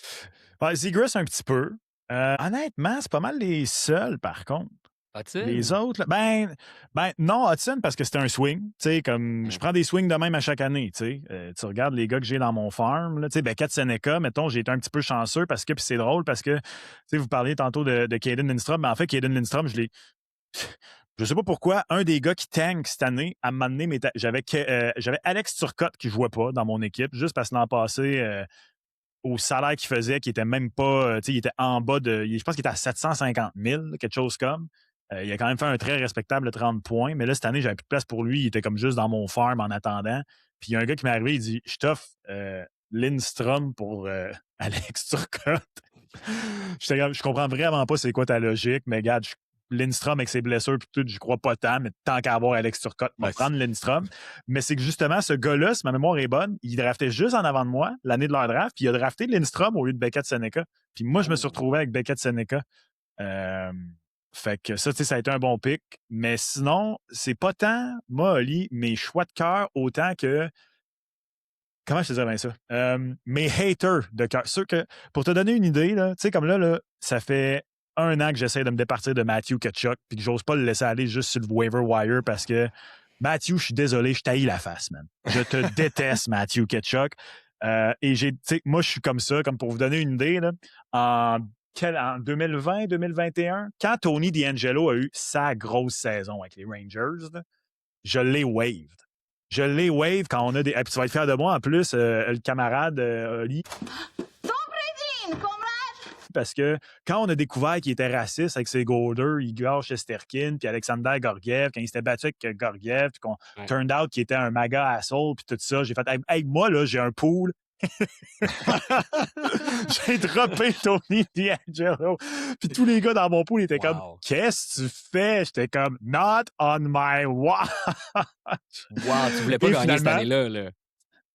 Ouais, Zegras, un petit peu. Honnêtement, c'est pas mal les seuls, par contre. Hudson? Les autres, là, ben non, Hudson, parce que c'était un swing. Tu sais, comme je prends des swings de même à chaque année. Tu sais, tu regardes les gars que j'ai dans mon farm. Tu sais, Beckett Seneca, mettons, j'ai été un petit peu chanceux parce que, puis c'est drôle parce que, tu sais, vous parliez tantôt de Caden Lindstrom, mais en fait, Caden Lindstrom, je sais pas pourquoi, un des gars qui tank cette année, à un moment donné, j'avais Alex Turcotte qui jouait pas dans mon équipe, juste parce que l'an passé, au salaire qu'il faisait, qui était même pas, tu sais, il était en bas je pense qu'il était à 750 000, quelque chose comme. Il a quand même fait un très respectable 30 points, mais là, cette année, j'avais plus de place pour lui. Il était comme juste dans mon farm en attendant. Puis il y a un gars qui m'est arrivé, il dit, je t'offre Lindstrom pour Alex Turcotte. Je comprends vraiment pas c'est quoi ta logique, mais regarde, Lindstrom avec ses blessures puis tout, je crois pas tant, mais tant qu'à avoir Alex Turcotte, on va prendre Lindstrom. Mais c'est que justement, ce gars-là, si ma mémoire est bonne, il draftait juste en avant de moi l'année de leur draft, puis il a drafté Lindstrom au lieu de Beckett Seneca. Puis moi, je me suis retrouvé avec Beckett Seneca. Fait que ça, tu sais, ça a été un bon pick. Mais sinon, c'est pas tant, moi, Oli, mes choix de cœur, autant que. Comment je te dirais bien ça? Mes haters de cœur. Ceux que, pour te donner une idée, tu sais, comme là, ça fait 1 an que j'essaie de me départir de Matthew Tkachuk, puis que j'ose pas le laisser aller juste sur le waiver wire parce que Matthew, je suis désolé, je t'haïs la face, man. Je te déteste, Matthew Tkachuk. Et moi, je suis comme ça, comme pour vous donner une idée, là, en 2020, 2021, quand Tony DeAngelo a eu sa grosse saison avec les Rangers, là, je l'ai waved. Je l'ai wave quand on a des. Et puis tu vas être fier de moi en plus, le camarade Oli. Parce que quand on a découvert qu'il était raciste avec ses Golders, Igor Shesterkin, puis Alexander Gorgiev, quand il s'était battu avec Gorgiev, puis qu'on turned out qu'il était un maga asshole, puis tout ça, j'ai fait, hey, moi, là, j'ai un pool. J'ai droppé Tony DeAngelo. Puis tous les gars dans mon pool étaient comme, qu'est-ce que tu fais? J'étais comme, not on my watch. Wow, tu voulais pas gagner cette année-là. Là.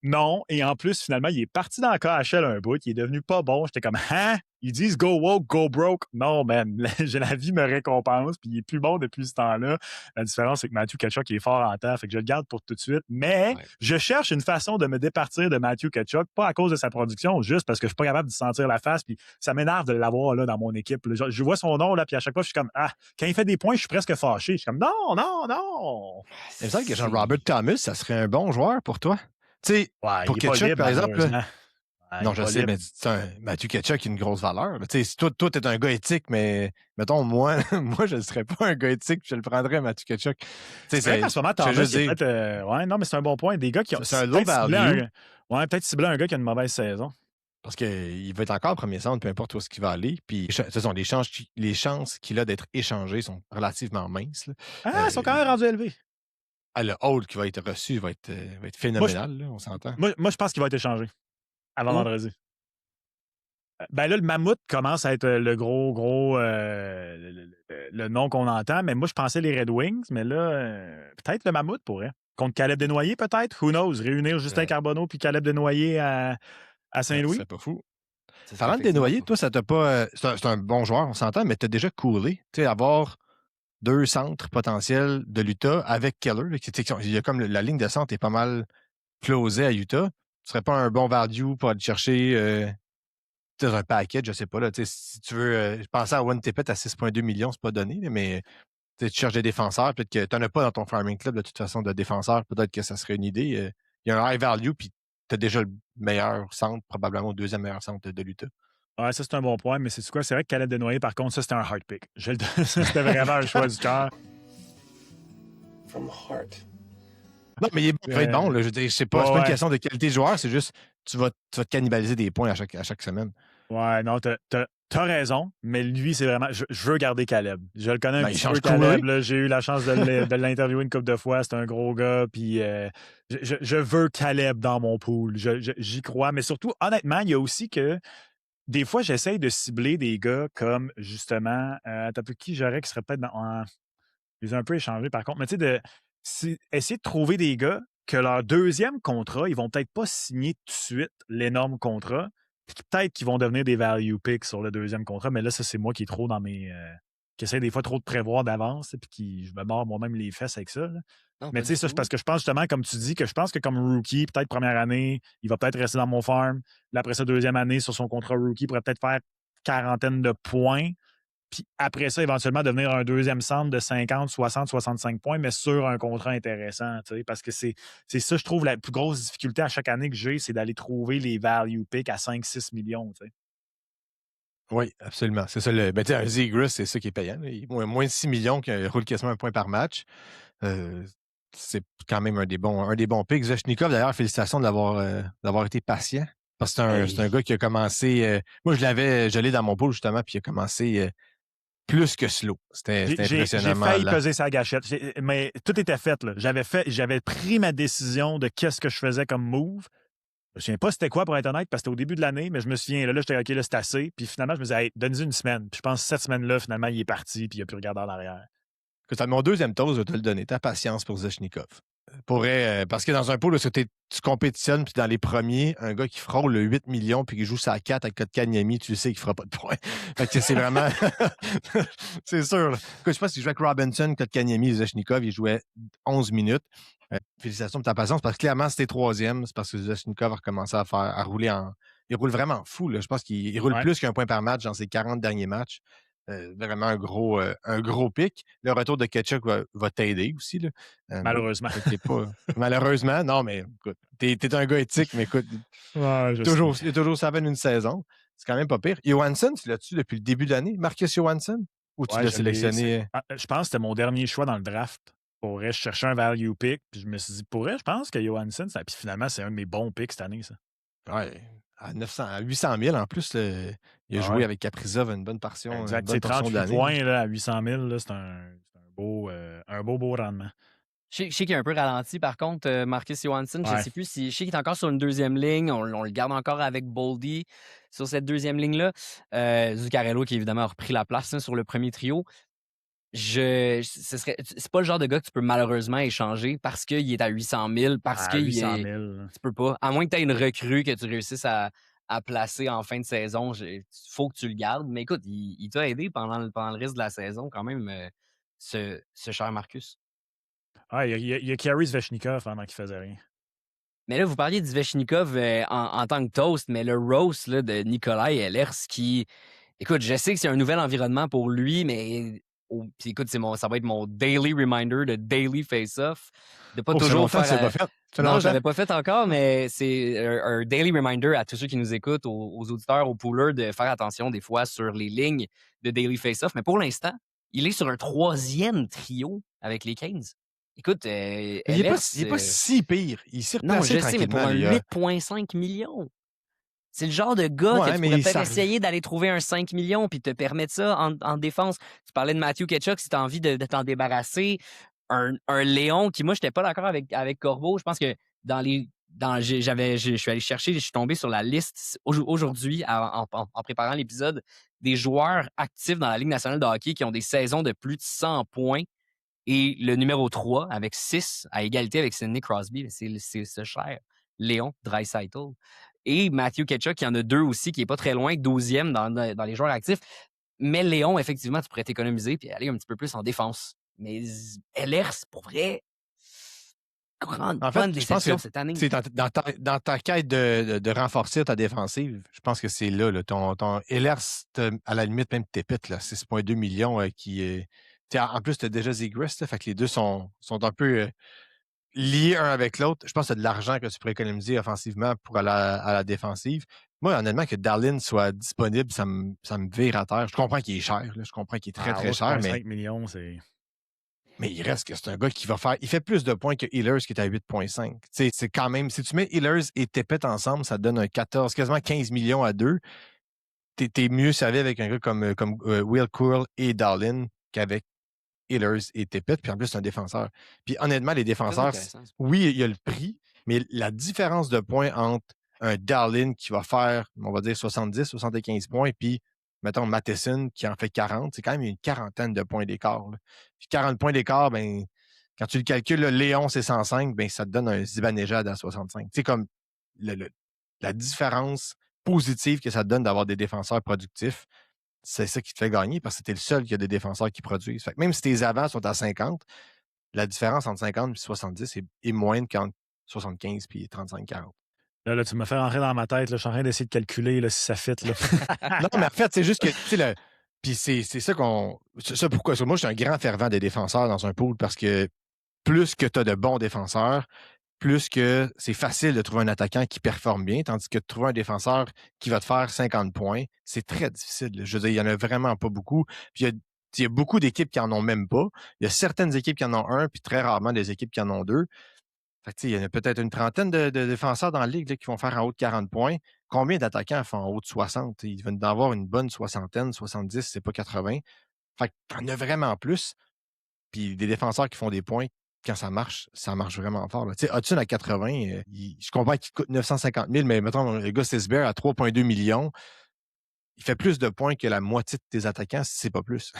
Non, et en plus, finalement, il est parti dans le KHL un bout, il est devenu pas bon. J'étais comme, hein? Ils disent go woke, go broke. Non, man, la vie me récompense, puis il est plus bon depuis ce temps-là. La différence, c'est que Matthew Tkachuk il est fort en temps, fait que je le garde pour tout de suite. Mais Ouais. je cherche une façon de me départir de Matthew Tkachuk, pas à cause de sa production, juste parce que je suis pas capable de sentir la face, puis ça m'énerve de l'avoir là dans mon équipe. Là. Je vois son nom, là, puis à chaque fois, je suis comme, ah, quand il fait des points, je suis presque fâché. Je suis comme, non, non, non. Il me semble que Jean-Robert Thomas, ça serait un bon joueur pour toi. Tu sais, Ouais, pour il est pas Tkachuk, libre, par exemple, là, malheureusement. Ouais, il non, est je pas sais, libre. mais Matthew Tkachuk a une grosse valeur. Tu sais, si toi, t'es un gars éthique, mais mettons, moi, moi, je ne serais pas un gars éthique, je le prendrais, Matthew Tkachuk. Tu sais, C'est vrai qu'en ce moment, je veux Thomas, juste il est dire, peut-être. Ouais, non, mais c'est un bon point. Des gars qui ont. c'est un low Peut-être cibler value peut-être cibler un gars qui a une mauvaise saison. parce qu'il va être encore premier centre, peu importe où est-ce qu'il va aller. Puis, ce sont les chances qu'il a d'être échangé sont relativement minces. Là. Ah, ils sont quand même rendus élevés. Le hold qui va être reçu va être phénoménal, là, on s'entend. Moi, je pense qu'il va être échangé avant Où? vendredi. Ben là, le mammouth commence à être le gros, le nom qu'on entend. Mais moi, je pensais les Red Wings. Mais là, peut-être le mammouth pourrait. Contre Caleb Desnoyers, peut-être. Who knows? Réunir Justin Carbonneau puis Caleb Desnoyers à Saint-Louis. C'est pas fou. Ça serait Parlant de effectivement Desnoyers, pas toi, ça t'a pas. C'est un bon joueur, on s'entend, mais t'as déjà coolé. Tu sais, avoir 2 centres potentiels de l'Utah avec Keller. Là, il y a comme la ligne de centre est pas mal closée à Utah. Ce serait pas un bon value pour aller chercher un package, je sais pas. Là, si tu veux penser à One Tippett à 6,2 millions, c'est pas donné, là, mais tu cherches des défenseurs, peut-être que tu n'en as pas dans ton farming club de toute façon de défenseurs, peut-être que ça serait une idée. Il y a un high value, puis tu as déjà le meilleur centre, probablement le deuxième meilleur centre de l'Utah. Ouais, ça, c'est un bon point. Mais c'est quoi? C'est vrai que Caleb Desnoyers, par contre, ça, c'était un hard pick. C'était vraiment un choix du cœur. From the heart. Non, mais il va être bon. Là, je veux dire, c'est pas une question de qualité de joueur, c'est juste tu vas te cannibaliser des points à chaque semaine. Ouais, non, t'as raison, mais lui, c'est vraiment. Je veux garder Caleb. Je le connais un petit peu, Caleb. Là, j'ai eu la chance de l'interviewer une couple de fois. C'est un gros gars. Puis je veux Caleb dans mon pool. J'y crois. Mais surtout, honnêtement, il y a aussi que des fois, j'essaye de cibler des gars comme justement. T'as peu qui j'aurais qui serait peut-être dans. Je les ai un peu échangés par contre. Mais tu sais, essayer de trouver des gars que leur deuxième contrat, ils vont peut-être pas signer tout de suite l'énorme contrat. Puis peut-être qu'ils vont devenir des value picks sur le deuxième contrat, mais là, ça, c'est moi qui est trop dans mes. Qui essaie des fois trop de prévoir d'avance, puis je me mords moi-même les fesses avec ça. Là. Non, Mais pas tu sais, du ça, c'est tout. parce que je pense justement, comme tu dis, que je pense que comme rookie, peut-être première année, il va peut-être rester dans mon farm. Là, après ça, deuxième année, sur son contrat rookie, il pourrait peut-être faire quarantaine de points. Puis après ça, éventuellement, devenir un deuxième centre de 50, 60, 65 points, mais sur un contrat intéressant. Parce que c'est ça, je trouve, la plus grosse difficulté à chaque année que j'ai, c'est d'aller trouver les value picks à 5-6 millions. T'sais. Oui, absolument. C'est ça. Un Zegras, c'est ça qui est payant. Là. Moins de 6 millions qui roule quasiment un point par match. C'est quand même un des bons picks. Zvechnikov, d'ailleurs, félicitations d'avoir été patient. Parce que c'est un gars qui a commencé. Moi, je l'ai dans mon pool, justement, puis il a commencé plus que slow. C'était impressionnamment. J'ai failli peser sa gâchette. Mais tout était fait. Là. J'avais pris ma décision de qu'est-ce que je faisais comme move. Je me souviens pas c'était quoi, pour être honnête, parce que c'était au début de l'année, mais je me souviens, là, j'étais OK, là, c'est assez. Puis finalement, je me disais, hey, donne-y une semaine. Puis je pense que cette semaine-là, finalement, il est parti, puis il a pu regarder en arrière. Mon deuxième toast, je vais te le donner. Ta patience pour Zvechnikov. Parce que dans un pool où tu compétitionnes, puis dans les premiers, un gars qui frôle le 8 millions puis qui joue sa 4 avec Kotkaniemi, tu sais qu'il fera pas de points. Fait que c'est vraiment. C'est sûr. Là. Écoute, je pense qu'il jouait avec Robinson, Kotkaniemi, Zvechnikov, il jouait 11 minutes. Félicitations pour ta patience, parce que clairement, c'était troisième. C'est parce que Zvechnikov a recommencé à rouler Il roule vraiment fou. Là. Je pense qu'il roule plus qu'un point par match dans ses 40 derniers matchs. Vraiment un gros pic. Le retour de Tkachuk va t'aider aussi. Là. Malheureusement. Malheureusement, non, mais écoute, t'es un gars éthique, mais écoute, il est toujours savant une saison. C'est quand même pas pire. Johansson, tu l'as-tu depuis le début de l'année? Marcus Johansson? Ou tu l'as sélectionné? Je pense que c'était mon dernier choix dans le draft. Je cherchais un value pick, puis je me suis dit, je pense que Johansson, puis finalement, c'est un de mes bons picks cette année, ça. Ouais. À 800 000 en plus, il a joué avec Kaprizov une bonne portion. Exact. C'est 38 points là, à 800 000. Là, c'est un beau rendement. Je sais qu'il est un peu ralenti, par contre, Marcus Johansson. Je ne sais plus si. Je sais qu'il est encore sur une deuxième ligne. On le garde encore avec Boldy sur cette deuxième ligne-là. Zuccarello, qui évidemment a repris la place sur le premier trio. c'est pas le genre de gars que tu peux malheureusement échanger parce qu'il est à 800 000, parce À qu'il 800 est. 000. Tu peux pas. À moins que tu aies une recrue que tu réussisses à placer en fin de saison, faut que tu le gardes. Mais écoute, il t'a aidé pendant le reste de la saison, quand même, ce cher Marcus. Ah, il a carry Svechnikov pendant qu'il faisait rien. Mais là, vous parliez de Svechnikov en tant que toast, mais le roast là, de Nikolai Ehlers qui. Écoute, je sais que c'est un nouvel environnement pour lui, mais puis écoute, ça va être mon daily reminder de daily face-off. De pas Oh, ça fait toujours longtemps que faire. c'est pas fait. Ça fait Non, je longtemps. l'avais pas fait encore, mais c'est un daily reminder à tous ceux qui nous écoutent, aux auditeurs, aux poolers, de faire attention des fois sur les lignes de daily face-off. Mais pour l'instant, il est sur un 3e trio avec les Canes. Écoute, Il Ehlers, est pas si pire. Il s'est non, replacé je sais, mais pour tranquillement. un Lui, 8,5 millions. C'est le genre de gars que Ouais, tu mais pourrais ça peut-être essayer d'aller trouver un 5 millions puis te permettre ça en défense. Tu parlais de Matthew Tkachuk, si tu as envie de t'en débarrasser. Un Léon qui, moi, je n'étais pas d'accord avec Corbeau. Je pense que je suis allé chercher, je suis tombé sur la liste aujourd'hui en préparant l'épisode des joueurs actifs dans la Ligue nationale de hockey qui ont des saisons de plus de 100 points. Et le numéro 3, avec 6, à égalité avec Sidney Crosby, c'est ce cher Léon Draisaitl. Et Matthew Tkachuk, qui en a 2 aussi, qui n'est pas très loin, 12e dans les joueurs actifs. Mais Léon, effectivement, tu pourrais t'économiser et aller un petit peu plus en défense. Mais Ehlers, pour vrai, grande En fait, bonne je pense déception que cette année. dans ta quête de renforcer ta défensive, je pense que c'est là, ton Ehlers, à la limite, même t'épite, là, 6,2 millions qui est. En plus, tu as déjà Zegras, fait que les deux sont un peu liés un avec l'autre. Je pense que c'est de l'argent que tu pourrais économiser offensivement pour aller à la défensive. Moi, honnêtement, que Darlin soit disponible, ça me vire à terre. Je comprends qu'il est cher. Là, je comprends qu'il est très, très cher. 11,5 millions, c'est. Mais il reste que c'est un gars qui va faire. Il fait plus de points que Ehlers qui est à 8,5. C'est quand même. Si tu mets Ehlers et Tippett ensemble, ça te donne un 14, quasiment 15 millions à deux. T'es mieux servi avec un gars comme Will Curl et Darlin qu'avec Ehlers et Tippett. Puis en plus, c'est un défenseur. Puis honnêtement, les Très défenseurs, intéressant. oui, il y a le prix, mais la différence de points entre un Darlin qui va faire, on va dire, 70, 75 points, puis mettons Matheson qui en fait 40, c'est quand même une quarantaine de points d'écart. Là. Puis 40 points d'écart, ben, quand tu le calcules, là, Léon, c'est 105, ben, ça te donne un Zibanejad à 65. C'est comme la différence positive que ça te donne d'avoir des défenseurs productifs. C'est ça qui te fait gagner parce que t'es le seul qui a des défenseurs qui produisent. Fait que même si tes avants sont à 50, la différence entre 50 et 70 est moindre qu'entre 75 et 35-40. Là, tu me fais rentrer dans ma tête. Là, je suis en train d'essayer de calculer là, si ça fit. Là. Non, mais en fait, c'est juste que, tu sais, puis c'est ça qu'on. Ça, pourquoi? Parce que moi, je suis un grand fervent des défenseurs dans un pool parce que plus que tu as de bons défenseurs, plus que c'est facile de trouver un attaquant qui performe bien, tandis que de trouver un défenseur qui va te faire 50 points, c'est très difficile. Là. Je veux dire, il n'y en a vraiment pas beaucoup. Puis il y a beaucoup d'équipes qui n'en ont même pas. Il y a certaines équipes qui en ont un, puis très rarement des équipes qui en ont deux. Fait que, il y en a peut-être une trentaine de défenseurs dans la ligue là, qui vont faire en haut de 40 points. Combien d'attaquants font en haut de 60? Ils viennent d'avoir une bonne soixantaine, 70, c'est pas 80. Fait que t'en as vraiment plus. Puis des défenseurs qui font des points, quand ça marche vraiment fort. Tu sais, Hudson à 80, je comprends qu'il coûte 950 000, mais mettons, le gars Sisbear à 3,2 millions, il fait plus de points que la moitié de tes attaquants, si c'est pas plus.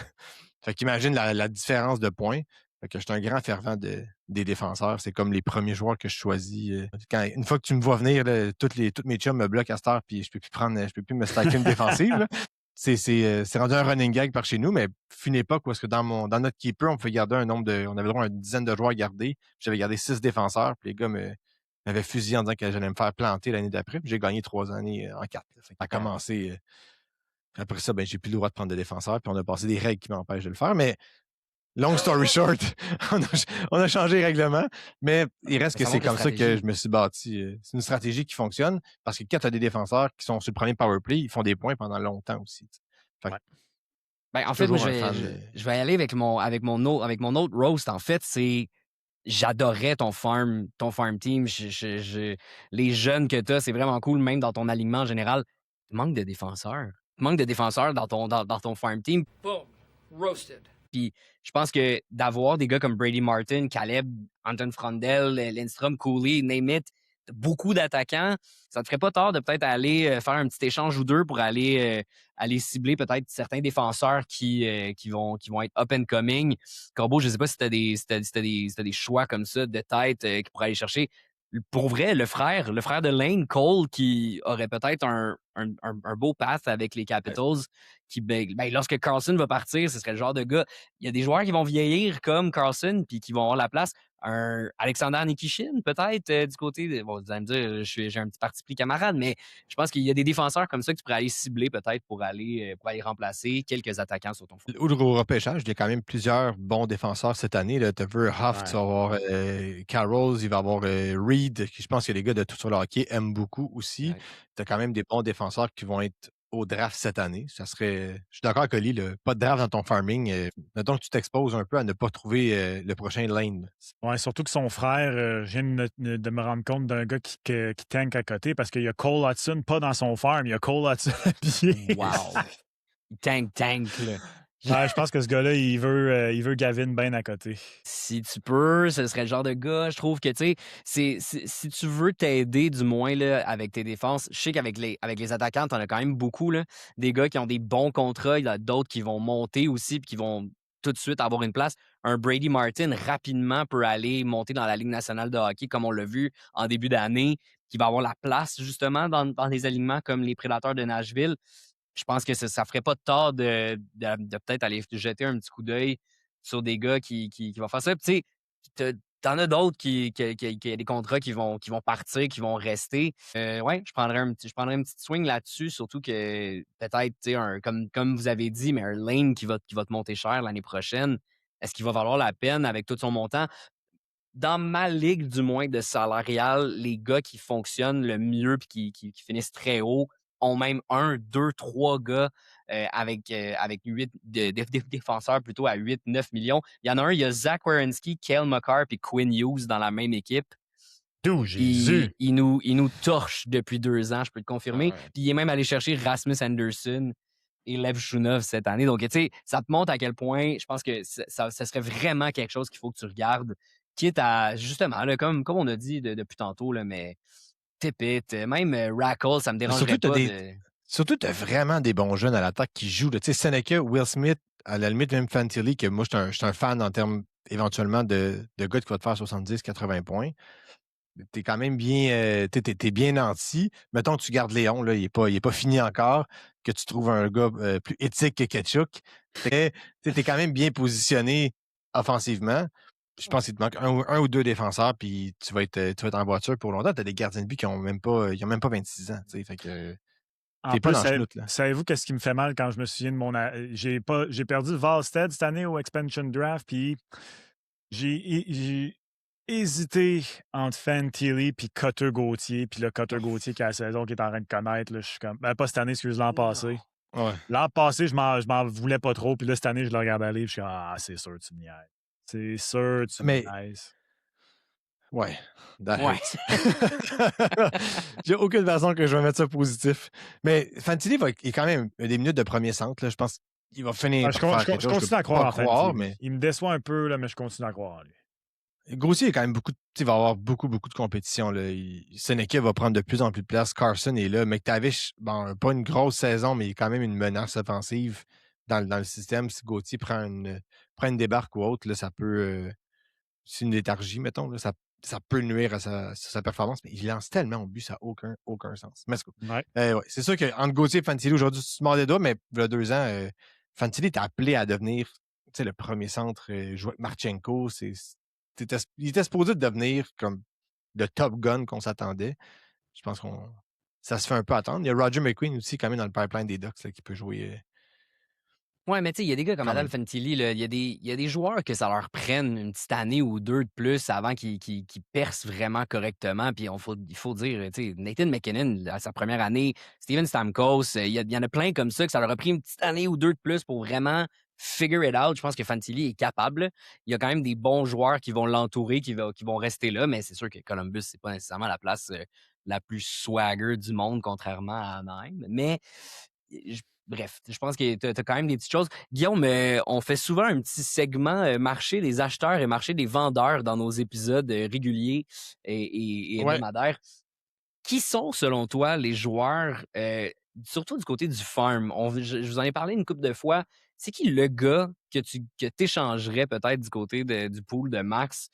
Fait qu'imagine la différence de points. Fait que je suis un grand fervent des défenseurs. C'est comme les premiers joueurs que je choisis. Une fois que tu me vois venir, là, tous mes chums me bloquent à cette heure, puis je peux plus me stacker une défensive. Là. C'est rendu un running gag par chez nous, mais fut une époque où est-ce que dans notre keeper, on pouvait garder on avait le droit à une dizaine de joueurs à garder. J'avais gardé 6 défenseurs, puis les gars m'avaient fusillé en disant que j'allais me faire planter l'année d'après. Puis j'ai gagné 3 années en 4. Ça a commencé. Après ça, ben, j'ai plus le droit de prendre de défenseurs, puis on a passé des règles qui m'empêchent de le faire. Mais long story short, on a changé les règlements, mais il reste que c'est comme ça que je me suis bâti. C'est une stratégie qui fonctionne parce que quand tu as des défenseurs qui sont sur le premier power play, ils font des points pendant longtemps aussi. Fait que, Ben, en fait, moi, je vais y aller avec mon autre roast. En fait, c'est j'adorais ton farm team. Les jeunes que tu as, c'est vraiment cool, même dans ton alignement en général. Tu manques de défenseurs. Tu manques de défenseurs dans ton farm team. Boom. Roasted. Puis je pense que d'avoir des gars comme Brady Martin, Caleb, Anton Frondel, Lindstrom, Cooley, name it, beaucoup d'attaquants, ça te ferait pas tort de peut-être aller faire un petit échange ou deux pour aller cibler peut-être certains défenseurs qui vont être up and coming. Corbeau, je sais pas si tu as des choix comme ça de tête qui pourraient aller chercher. Pour vrai, le frère de Lane, Cole, qui aurait peut-être un beau path avec les Capitals, qui, lorsque Carlson va partir, ce serait le genre de gars. Il y a des joueurs qui vont vieillir comme Carlson, puis qui vont avoir la place. Un Alexander Nikishin, peut-être, du côté de. Bon, vous allez me dire, j'ai un petit parti pris camarade, mais je pense qu'il y a des défenseurs comme ça que tu pourrais aller cibler peut-être pour aller remplacer quelques attaquants sur ton fond. Au repêchage, il y a quand même plusieurs bons défenseurs cette année. Tu veux Huff, tu vas avoir Carrolls, il va y avoir Reed, qui je pense que les gars de tout sur le hockey aiment beaucoup aussi. Ouais. Tu as quand même des bons défenseurs qui vont être au draft cette année. Ça serait. Je suis d'accord avec Oli, pas de draft dans ton farming. Mettons que tu t'exposes un peu à ne pas trouver le prochain lane. Ouais, surtout que son frère, je viens de me rendre compte d'un gars qui tank à côté parce qu'il y a Cole Hudson, pas dans son farm, il y a Cole Hudson à pied. Wow! Tank, là. Ouais, je pense que ce gars-là, il veut Gavin bien à côté. Si tu peux, ce serait le genre de gars, je trouve que, tu sais, si tu veux t'aider du moins là, avec tes défenses, je sais qu'avec les attaquants, t'en as quand même beaucoup, là, des gars qui ont des bons contrats, il y en a d'autres qui vont monter aussi puis qui vont tout de suite avoir une place. Un Brady Martin, rapidement, peut aller monter dans la Ligue nationale de hockey, comme on l'a vu en début d'année, qui va avoir la place, justement, dans des alignements comme les Prédateurs de Nashville. Je pense que ça ferait pas de tort de peut-être aller jeter un petit coup d'œil sur des gars qui vont faire ça. Puis, tu sais, t'en as d'autres qui a des contrats qui vont partir, qui vont rester. Ouais, je prendrais un petit swing là-dessus, surtout que peut-être, tu sais, comme vous avez dit, mais un Lane qui va te monter cher l'année prochaine, est-ce qu'il va valoir la peine avec tout son montant? Dans ma ligue, du moins, de salarial, les gars qui fonctionnent le mieux puis qui finissent très haut ont même 1, 2, 3 gars avec 8 défenseurs plutôt à 8, 9 millions. Il y en a un, il y a Zach Werenski, Cale Makar et Quinn Hughes dans la même équipe. D'où Jésus! Il nous torche depuis 2 ans, je peux te confirmer. Ah ouais. Puis il est même allé chercher Rasmus Anderson et Lev Shunov cette année. Donc, tu sais, ça te montre à quel point je pense que ça serait vraiment quelque chose qu'il faut que tu regardes. Quitte à, justement, là, comme on a dit depuis tantôt, là, mais Tippett, même Rackle, ça me dérangerait pas de. Surtout, tu as vraiment des bons jeunes à l'attaque qui jouent. Tu sais, Seneca, Will Smith, à la limite, même Fantilli, que moi, je suis un fan en termes éventuellement de gars qui va te faire 70-80 points. Tu es quand même bien, t'es bien nanti. Mettons que tu gardes Léon, là, il n'est pas fini encore, que tu trouves un gars plus éthique que Ketchuk. Tu es quand même bien positionné offensivement. Je pense qu'il te manque un ou deux défenseurs, puis tu vas être en voiture pour longtemps. Tu as des gardiens de but qui n'ont même pas 26 ans. Fait que En t'es pas plus, dans le chenoute, là. savez-vous qu'est-ce qui me fait mal quand je me souviens de mon. J'ai perdu Valstead cette année au Expansion Draft, puis j'ai hésité entre Fantilli puis Cutter Gauthier, puis le Cutter Gauthier qui a la saison qui est en train de connaître. Là, je suis comme. Ben, pas cette année, excuse, l'an passé. Ouais. L'an passé, je m'en voulais pas trop, puis là, cette année, je le regarde aller, puis je suis comme, ah, c'est sûr, tu me niaises. C'est sûr, tu me Mais- niaises. Ouais. That Ouais. hurts. J'ai aucune façon que je vais mettre ça positif. Mais Fantilli est quand même des minutes de premier centre. Là. Je pense qu'il va finir Ah, je par faire quelque chose. continue Je à peux croire pas en croire, Fantilli. mais Il me déçoit un peu, là, mais je continue à croire en lui. Grossier, il y a quand même il va avoir beaucoup de compétition. Là. Seneca va prendre de plus en plus de place. Carson est là. McTavish, bon, pas une grosse saison, mais il est quand même une menace offensive dans le système. Si Gauthier prend une débarque ou autre, là, ça peut. C'est une léthargie, mettons. Là, ça peut nuire à sa performance, mais il lance tellement au but, ça n'a aucun sens. Mais Ouais. ouais, c'est sûr qu'entre Gauthier et Fantilli, aujourd'hui, tu te mords les doigts, mais il y a 2 ans, Fantilli était appelé à devenir le premier centre, jouer avec Marchenko. Il était supposé devenir comme le top gun qu'on s'attendait. Je pense qu'on ça se fait un peu attendre. Il y a Roger McQueen aussi, quand même, dans le pipeline des Ducks, là, qui peut jouer. Ouais, mais tu sais, il y a des gars comme Quand Adam même. Fantilli, là, il y a des joueurs que ça leur prenne une petite année ou deux de plus avant qu'ils percent vraiment correctement. Puis il faut dire, tu sais, Nathan McKinnon, à sa première année, Steven Stamkos, il y en a plein comme ça que ça leur a pris une petite année ou deux de plus pour vraiment figure it out. Je pense que Fantilli est capable. Il y a quand même des bons joueurs qui vont l'entourer, qui vont rester là, mais c'est sûr que Columbus, c'est pas nécessairement la place la plus swagger du monde, contrairement à Anaheim. Mais bref, je pense que tu as quand même des petites choses. Guillaume, on fait souvent un petit segment marché des acheteurs et marché des vendeurs dans nos épisodes réguliers et Ouais. hebdomadaires. Qui sont, selon toi, les joueurs, surtout du côté du farm? Je vous en ai parlé une couple de fois. C'est qui le gars que tu échangerais peut-être du côté du pool de Max?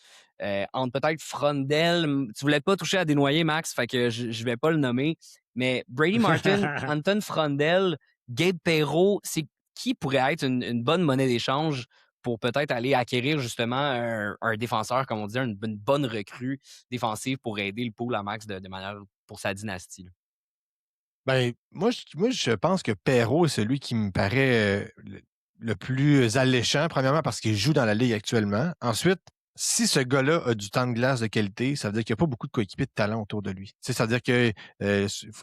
Entre peut-être Frondel, tu voulais pas toucher à Desnoyers, Max, fait que je vais pas le nommer. Mais Brady Martin, Anton Frondel, Gabe Perreault, c'est qui pourrait être une bonne monnaie d'échange pour peut-être aller acquérir justement un défenseur, comme on dit, une bonne recrue défensive pour aider le pool à Max de manière pour sa dynastie, là. Ben, moi, je pense que Perrault est celui qui me paraît le plus alléchant, premièrement parce qu'il joue dans la Ligue actuellement. Ensuite, si ce gars-là a du temps de glace de qualité, ça veut dire qu'il n'y a pas beaucoup de coéquipiers de talent autour de lui. Tu sais, ça veut dire que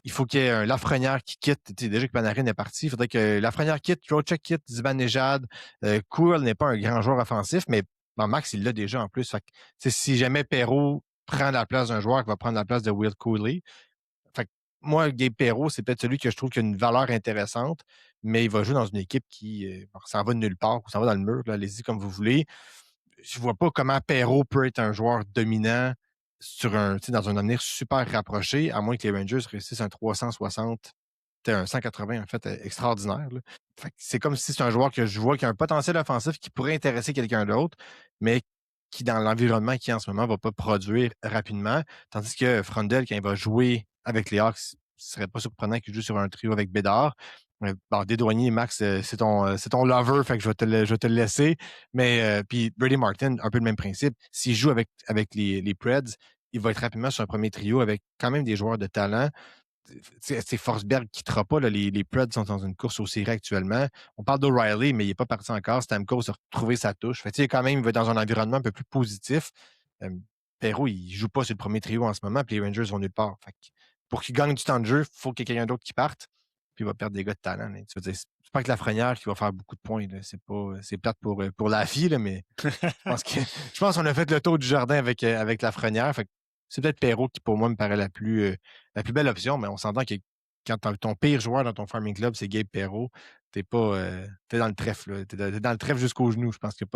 il faut qu'il y ait un Lafrenière qui quitte. Tu sais, déjà que Panarin est parti, il faudrait que Lafrenière quitte, Trocheck quitte, Zibanejad. Cool n'est pas un grand joueur offensif, mais Max, il l'a déjà en plus. Fait que, tu sais, si jamais Perrault prend la place d'un joueur qui va prendre la place de Will Cooley, fait que moi, Gabe Perreault, c'est peut-être celui que je trouve qui a une valeur intéressante, mais il va jouer dans une équipe qui s'en va de nulle part ou s'en va dans le mur. Là, allez-y comme vous voulez. Je vois pas comment Perreault peut être un joueur dominant dans un avenir super rapproché, à moins que les Rangers réussissent un 360, un 180 en fait, extraordinaire, là. Fait que c'est comme si c'est un joueur que je vois qui a un potentiel offensif qui pourrait intéresser quelqu'un d'autre, mais qui, dans l'environnement qui en ce moment, va pas produire rapidement. Tandis que Frondel, quand il va jouer avec les Hawks, ce serait pas surprenant qu'il joue sur un trio avec Bédard. Bon, Desdouaniers, Max, c'est ton lover, fait que je vais te le laisser. Mais puis Brady Martin, un peu le même principe. S'il joue avec les Preds, il va être rapidement sur un premier trio avec quand même des joueurs de talent. C'est Forsberg qui ne quittera pas. Là, les Preds sont dans une course aux séries actuellement. On parle d'O'Reilly, mais il n'est pas parti encore. Stamkos a retrouvé sa touche. Fait, quand même, il va dans un environnement un peu plus positif. Perrault, il ne joue pas sur le premier trio en ce moment, puis les Rangers vont nulle part. Fait, pour qu'il gagne du temps de jeu, il faut qu'il y ait quelqu'un d'autre qui parte, puis il va perdre des gars de talent. Là. Tu veux dire, c'est pas que Lafrenière qui va faire beaucoup de points. Là. C'est plate pour la fille, là, mais je pense qu'on a fait le tour du jardin avec Lafrenière. Fait, c'est peut-être Perrault qui, pour moi, me paraît la plus belle option, mais on s'entend que quand ton pire joueur dans ton farming club, c'est Gabe Perrault, t'es dans le trèfle. T'es dans le trèfle jusqu'au genou. Je pense qu'il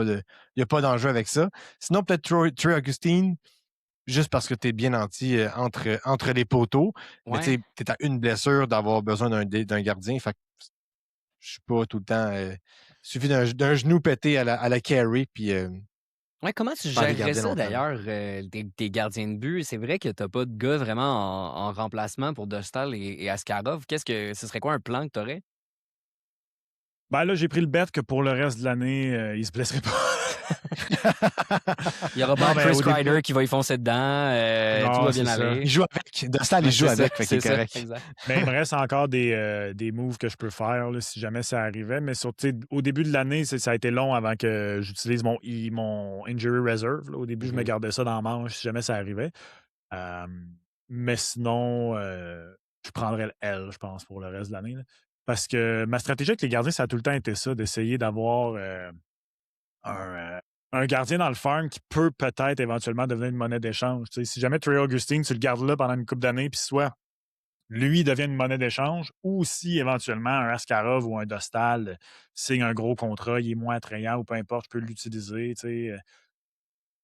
n'y a pas d'enjeu avec ça. Sinon, peut-être Trey Augustine, juste parce que tu es bien nanti entre les poteaux. Mais tu Ouais. es à une blessure d'avoir besoin d'un gardien. Fait que je suis pas tout le temps. Il suffit d'un genou pété à la carry, puis Ouais, comment tu faire des gérerais gardiens ça longtemps. d'ailleurs, tes gardiens de but? C'est vrai que t'as pas de gars vraiment en remplacement pour Dostal et Askarov. Ce serait quoi un plan que tu aurais? Ben là, j'ai pris le bet que pour le reste de l'année, il se blesserait pas. Il y aura Non, pas mais Chris au début. Kreider qui va y foncer dedans. Tout Non, va c'est bien ça. aller. Il joue avec. Dostal, il Ouais, joue c'est ça, avec. Fait qu'il est c'est ça, correct. exact. Mais il me reste encore des moves que je peux faire là, si jamais ça arrivait. Mais au début de l'année, ça a été long avant que j'utilise mon injury reserve. Là. Au début, je me Mhm. gardais ça dans la manche si jamais ça arrivait. Mais sinon, je prendrais le L, je pense, pour le reste de l'année. Là. Parce que ma stratégie avec les gardiens, ça a tout le temps été ça, d'essayer d'avoir un gardien dans le farm qui peut peut-être éventuellement devenir une monnaie d'échange. Tu sais, si jamais Trey Augustine, tu le gardes là pendant une couple d'années, puis soit lui devient une monnaie d'échange, ou si éventuellement un Askarov ou un Dostal signe un gros contrat, il est moins attrayant ou peu importe, je peux l'utiliser. Tu sais.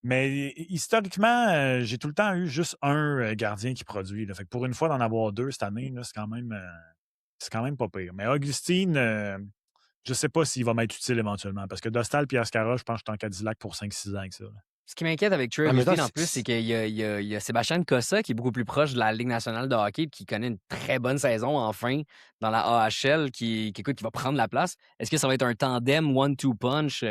Mais historiquement, j'ai tout le temps eu juste un gardien qui produit. Là. Fait que pour une fois d'en avoir deux cette année, là, c'est quand même pas pire. Mais Augustine, je sais pas s'il va m'être utile éventuellement. Parce que Dostal et Askarov, je pense que je suis en Cadillac pour 5-6 ans avec ça. Là. Ce qui m'inquiète avec Trey En même temps, Augustine, en plus, c'est qu'il y a Sébastien Cossa qui est beaucoup plus proche de la Ligue nationale de hockey et qui connaît une très bonne saison, enfin, dans la AHL, qui va prendre la place. Est-ce que ça va être un tandem one-two punch,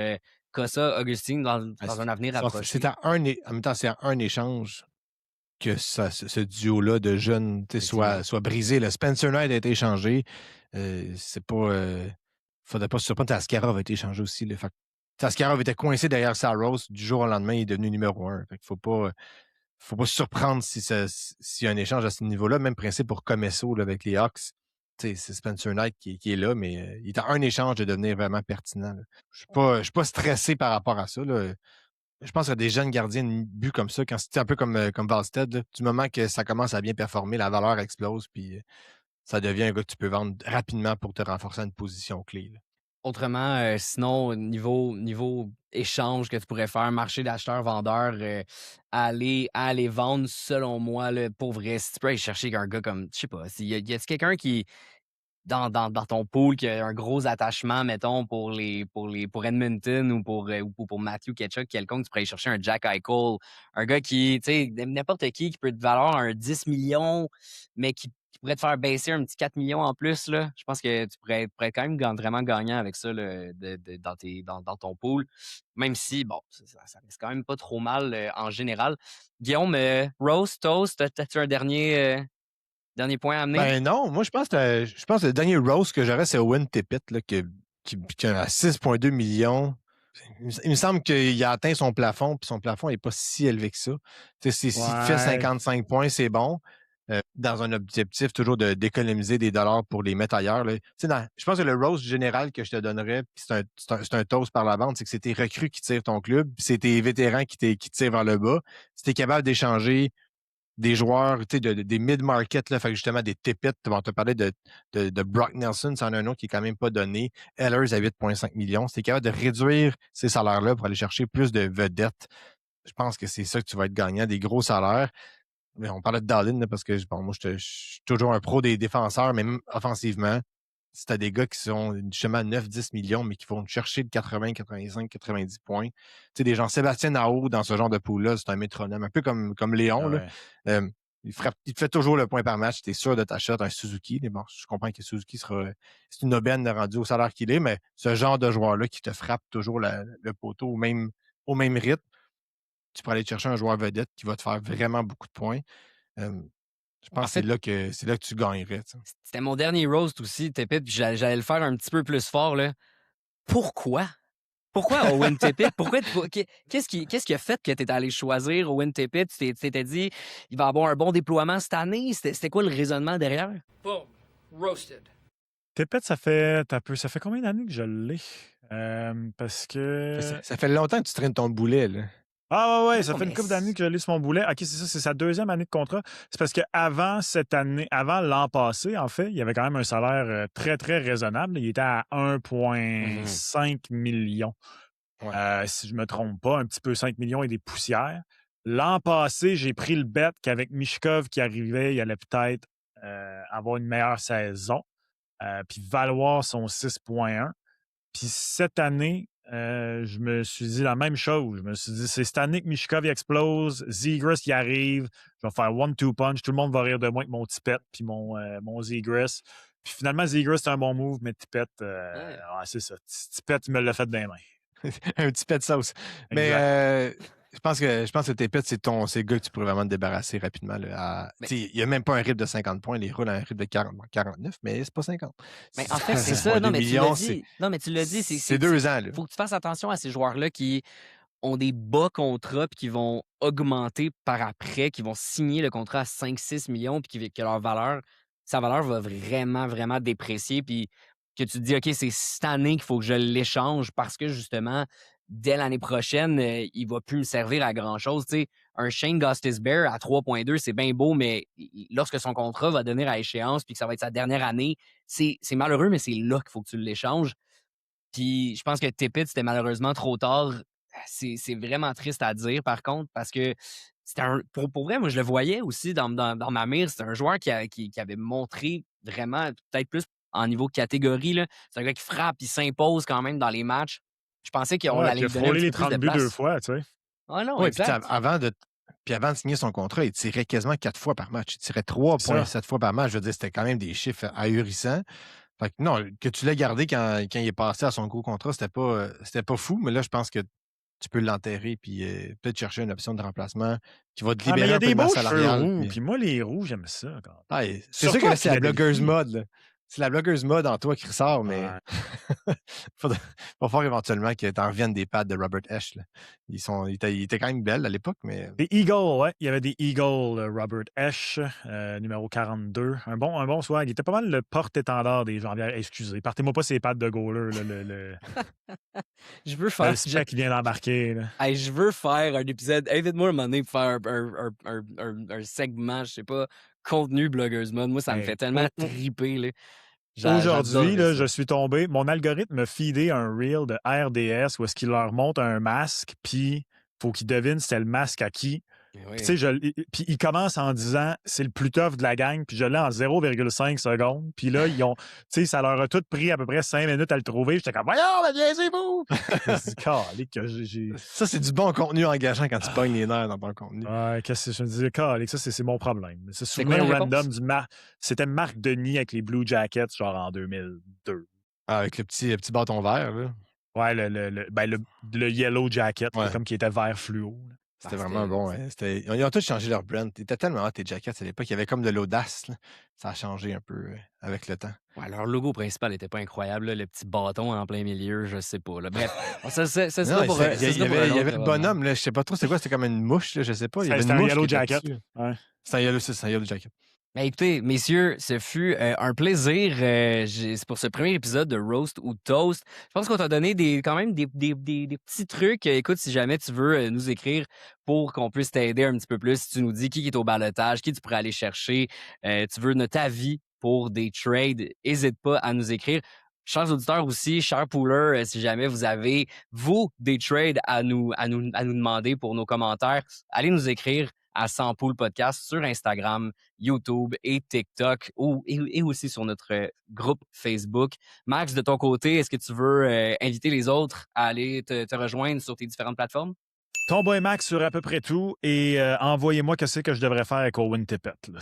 Cossa-Augustine, dans un avenir approché? en même temps, c'est à un échange que ce duo-là de jeunes Effectivement. soit brisé. Le Spencer Knight a été échangé. C'est pas. Faudrait pas se surprendre. Askarov a été échangé aussi. Là. Fait que Askarov était coincé derrière Saros. Du jour au lendemain, il est devenu numéro 1. Fait qu'il faut pas se surprendre s'il y a un échange à ce niveau-là. Même principe pour Comesso là, avec les Hawks. C'est Spencer Knight qui est là, mais il est à un échange de devenir vraiment pertinent. Là. Je suis pas stressé par rapport à ça. Là. Je pense qu'il y a des jeunes gardiens de but comme ça, quand c'est un peu comme Valstead, là, du moment que ça commence à bien performer, la valeur explose. Puis ça devient un gars que tu peux vendre rapidement pour te renforcer à une position clé. Là. Autrement, sinon, niveau échange que tu pourrais faire, marché d'acheteurs-vendeurs, aller vendre, selon moi, là, pour vrai, si tu peux aller chercher un gars comme, je sais pas, y a quelqu'un qui, dans ton pool, qui a un gros attachement, mettons, pour Edmonton ou pour Matthew Tkachuk, quelconque, tu pourrais aller chercher un Jack Eichel, un gars qui, tu sais, n'importe qui peut te valoir un 10 millions, mais qui pourrait te faire baisser un petit 4 millions en plus, là. Je pense que tu pourrais être quand même vraiment gagnant avec ça là, dans ton pool. Même si, bon, ça reste quand même pas trop mal en général. Guillaume, Rose, Toast, as-tu un dernier point à amener? Ben non, moi je pense que le dernier roast que j'aurais, c'est Owen Tippett là, qui a 6,2 millions. Il me semble qu'il a atteint son plafond, puis son plafond n'est pas si élevé que ça. S'il fait 55 points, c'est bon. Dans un objectif toujours d'économiser des dollars pour les mettre ailleurs. Là. Je pense que le roast général que je te donnerais, c'est un toast par la bande, c'est que c'est tes recrues qui tirent ton club, puis c'est tes vétérans qui tirent vers le bas. Si tu es capable d'échanger des joueurs, des mid-market, là, fait que justement des Tippett, on te parlait de Brock Nelson, c'en a un autre qui est quand même pas donné. Ehlers à 8,5 millions. Si tu es capable de réduire ces salaires-là pour aller chercher plus de vedettes, je pense que c'est ça que tu vas être gagnant, des gros salaires. Mais on parlait de Dallin, là, parce que moi, je suis toujours un pro des défenseurs, mais même offensivement, si tu as des gars qui sont justement 9-10 millions, mais qui vont chercher de 80, 85, 90 points. Tu sais, des gens, Sébastien Nao, dans ce genre de pool-là, c'est un métronome, un peu comme Léon. Ouais. Là. Il te fait toujours le point par match. Tu es sûr de ta shot, un Suzuki. Mais bon, je comprends que Suzuki c'est une aubaine rendu au salaire qu'il est, mais ce genre de joueur-là qui te frappe toujours le poteau au même rythme, tu peux aller te chercher un joueur vedette qui va te faire vraiment beaucoup de points. Je pense que c'est là que tu gagnerais. T'sais. C'était mon dernier roast aussi, Tippett, puis j'allais le faire un petit peu plus fort. Là. Pourquoi? Pourquoi Owen Tippett? Qu'est-ce qui a fait que tu es allé choisir Owen Tippett? Tu t'étais dit, il va avoir un bon déploiement cette année? C'était quoi le raisonnement derrière? Boom. Roasted. Tippett, ça fait combien d'années que je l'ai? Parce que... Ça fait longtemps que tu traînes ton boulet. Là. Ah ouais, ça Non, fait une mais couple d'années que je l'ai sur mon boulet. OK, c'est ça, c'est sa deuxième année de contrat. C'est parce qu'avant cette année, avant l'an passé, en fait, il y avait quand même un salaire très, très raisonnable. Il était à 1,5 million. Ouais. Si je ne me trompe pas, un petit peu 5 millions et des poussières. L'an passé, j'ai pris le bet qu'avec Michkov qui arrivait, il allait peut-être avoir une meilleure saison, puis valoir son 6,1. Puis cette année, je me suis dit la même chose. Je me suis dit, c'est cette année que Michkov explose, Zegras y arrive, je vais faire 1-2 punch, tout le monde va rire de moi avec mon Tippett puis mon Zegras. Puis finalement, Zegras, c'est un bon move, mais Tippett, c'est ça. Tippett, il me l'a fait des mains. Un petit pet de sauce. Mais je pense que Tippett, c'est le gars que tu pourrais vraiment te débarrasser rapidement. Là, il n'y a même pas un rythme de 50 points. Il roule un rythme de 49, mais c'est pas 50. Mais en fait, c'est ça. Non, mais tu l'as dit. Non, mais tu l'as dit. C'est 2 ans. Il faut que tu fasses attention à ces joueurs-là qui ont des bas contrats puis qui vont augmenter par après, qui vont signer le contrat à 5-6 millions puis que sa valeur va vraiment, vraiment déprécier. Puis que tu te dis, OK, c'est cette année qu'il faut que je l'échange parce que justement, dès l'année prochaine, il ne va plus me servir à grand-chose. Tu sais, un Shane Gostisbehere à 3,2, c'est bien beau, mais lorsque son contrat va donner à échéance puis que ça va être sa dernière année, c'est malheureux, mais c'est là qu'il faut que tu l'échanges. Puis je pense que Tippett, c'était malheureusement trop tard. C'est vraiment triste à dire, par contre, parce que c'était pour vrai, moi, je le voyais aussi dans ma mire. C'était un joueur qui avait montré vraiment, peut-être plus en niveau catégorie. Là. C'est un gars qui frappe, il s'impose quand même dans les matchs. Je pensais qu'on allait lui donner un frôlé petit les peu plus 30 de buts place. 2 fois, tu sais. Ah non, Oui, exact. puis avant de signer son contrat, il tirait quasiment 4 fois par match. Il tirait 3,7 fois par match. Je veux dire, c'était quand même des chiffres ahurissants. Fait que non, que tu l'aies gardé quand il est passé à son gros contrat, c'était pas fou, mais là, je pense que tu peux l'enterrer puis peut-être chercher une option de remplacement qui va te Ah, mais il libérer y a un peu des de masse beaux cheveux salariale. roux. Puis Puis moi, les roux, j'aime ça. c'est sûr que là, c'est la blogueuse mode. Là. C'est la blogueuse mode en toi qui ressort, mais va falloir éventuellement que tu en reviennes des pads de Robert Esch. Là. Il était quand même belle à l'époque, mais... Des Eagles, ouais. Il y avait des Eagles, Robert Esch, numéro 42. Un bon swag. Il était pas mal le porte-étendard des Janvier. Excusez, partez-moi pas ces pattes de goaler. Le Je veux faire... le spec qui vient d'embarquer. Là. Hey, je veux faire un épisode. Invite-moi un moment donné pour faire un segment, je sais pas, contenu Bloggers Mode. Moi, ça me Hey, fait tellement triper, là. Aujourd'hui, J'adorais je ça. suis tombé. Mon algorithme me feedé un reel de RDS où est-ce qu'il leur montre un masque, puis faut qu'ils devinent c'était le masque à qui. Oui. Puis, tu sais, puis il commence en disant c'est le plus tough de la gang, puis je l'ai en 0,5 secondes. Puis là, ils ont, tu sais, ça leur a tout pris à peu près 5 minutes à le trouver. J'étais comme, voyons, mais niaisez-vous! Je me suis dit, calique, que j'ai. Ça, c'est du bon contenu engageant quand tu pognes les nerfs dans ton contenu. Ouais, qu'est-ce que je me disais, calique, ça, c'est mon problème. C'est C'est quoi souvenir la réponse? random C'était Marc Denis avec les Blue Jackets, genre en 2002. Ah, avec le petit bâton vert, là. Ouais, le Yellow Jacket, là, Ouais. comme qui était vert fluo. Là. C'était Ah, vraiment bon. Hein. Ils ont tous changé leur brand. Ils étaient tellement hot, tes jackets à l'époque. Il y avait comme de l'audace. Là. Ça a changé un peu avec le temps. Ouais, leur logo principal n'était pas incroyable, là, le petit bâton en plein milieu, je sais pas. Là. Bref, ça sera Non, pour, il y ça sera pour un avait autre le moment. bonhomme, là, je sais pas trop c'est quoi, c'était comme une mouche, là, je sais pas. Il y avait C'était une un mouche Yellow qui était Jacket. dessus. Ouais. C'est un yellow jacket. Ben, écoutez, messieurs, ce fut un plaisir. C'est pour ce premier épisode de Roast ou Toast. Je pense qu'on t'a donné quand même des petits trucs. Écoute, si jamais tu veux nous écrire pour qu'on puisse t'aider un petit peu plus, si tu nous dis qui est au balotage, qui tu pourrais aller chercher, tu veux notre avis pour des trades, n'hésite pas à nous écrire. Chers auditeurs aussi, chers poolers, si jamais vous avez, vous, des trades à nous demander pour nos commentaires, allez nous écrire à 100 Pool Podcast sur Instagram, YouTube et TikTok et aussi sur notre groupe Facebook. Max, de ton côté, est-ce que tu veux inviter les autres à aller te rejoindre sur tes différentes plateformes? Tomboy Max sur à peu près tout et envoyez-moi qu'est-ce que je devrais faire avec Owen Tippett. Là.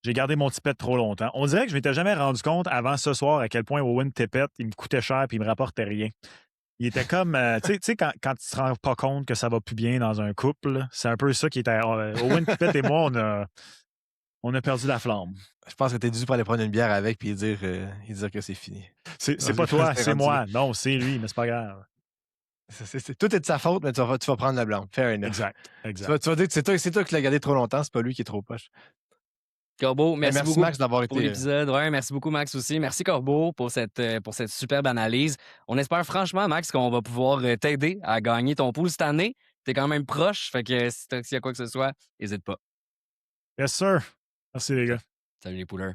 J'ai gardé mon Tippett trop longtemps. On dirait que je m'étais jamais rendu compte avant ce soir à quel point Owen Tippett, il me coûtait cher et il me rapportait rien. Il était comme, tu sais, quand tu te rends pas compte que ça va plus bien dans un couple, c'est un peu ça qui était. Owen Tippett et moi, on a perdu la flamme. Je pense que t'es dû pour aller prendre une bière avec puis dire que c'est fini. C'est pas toi, c'est moi. Non, c'est lui, mais c'est pas grave. Tout est de sa faute, mais tu vas prendre la blâme. Fair enough. Exact. Tu vas dire que c'est toi qui l'as gardé trop longtemps, c'est pas lui qui est trop poche. Corbeau, merci beaucoup Max d'avoir pour été. l'épisode. Ouais, merci beaucoup, Max, aussi. Merci, Corbeau, pour cette superbe analyse. On espère franchement, Max, qu'on va pouvoir t'aider à gagner ton pool cette année. T'es quand même proche, fait que s'il y a quoi que ce soit, n'hésite pas. Yes, sir. Merci, les gars. Salut les poolers.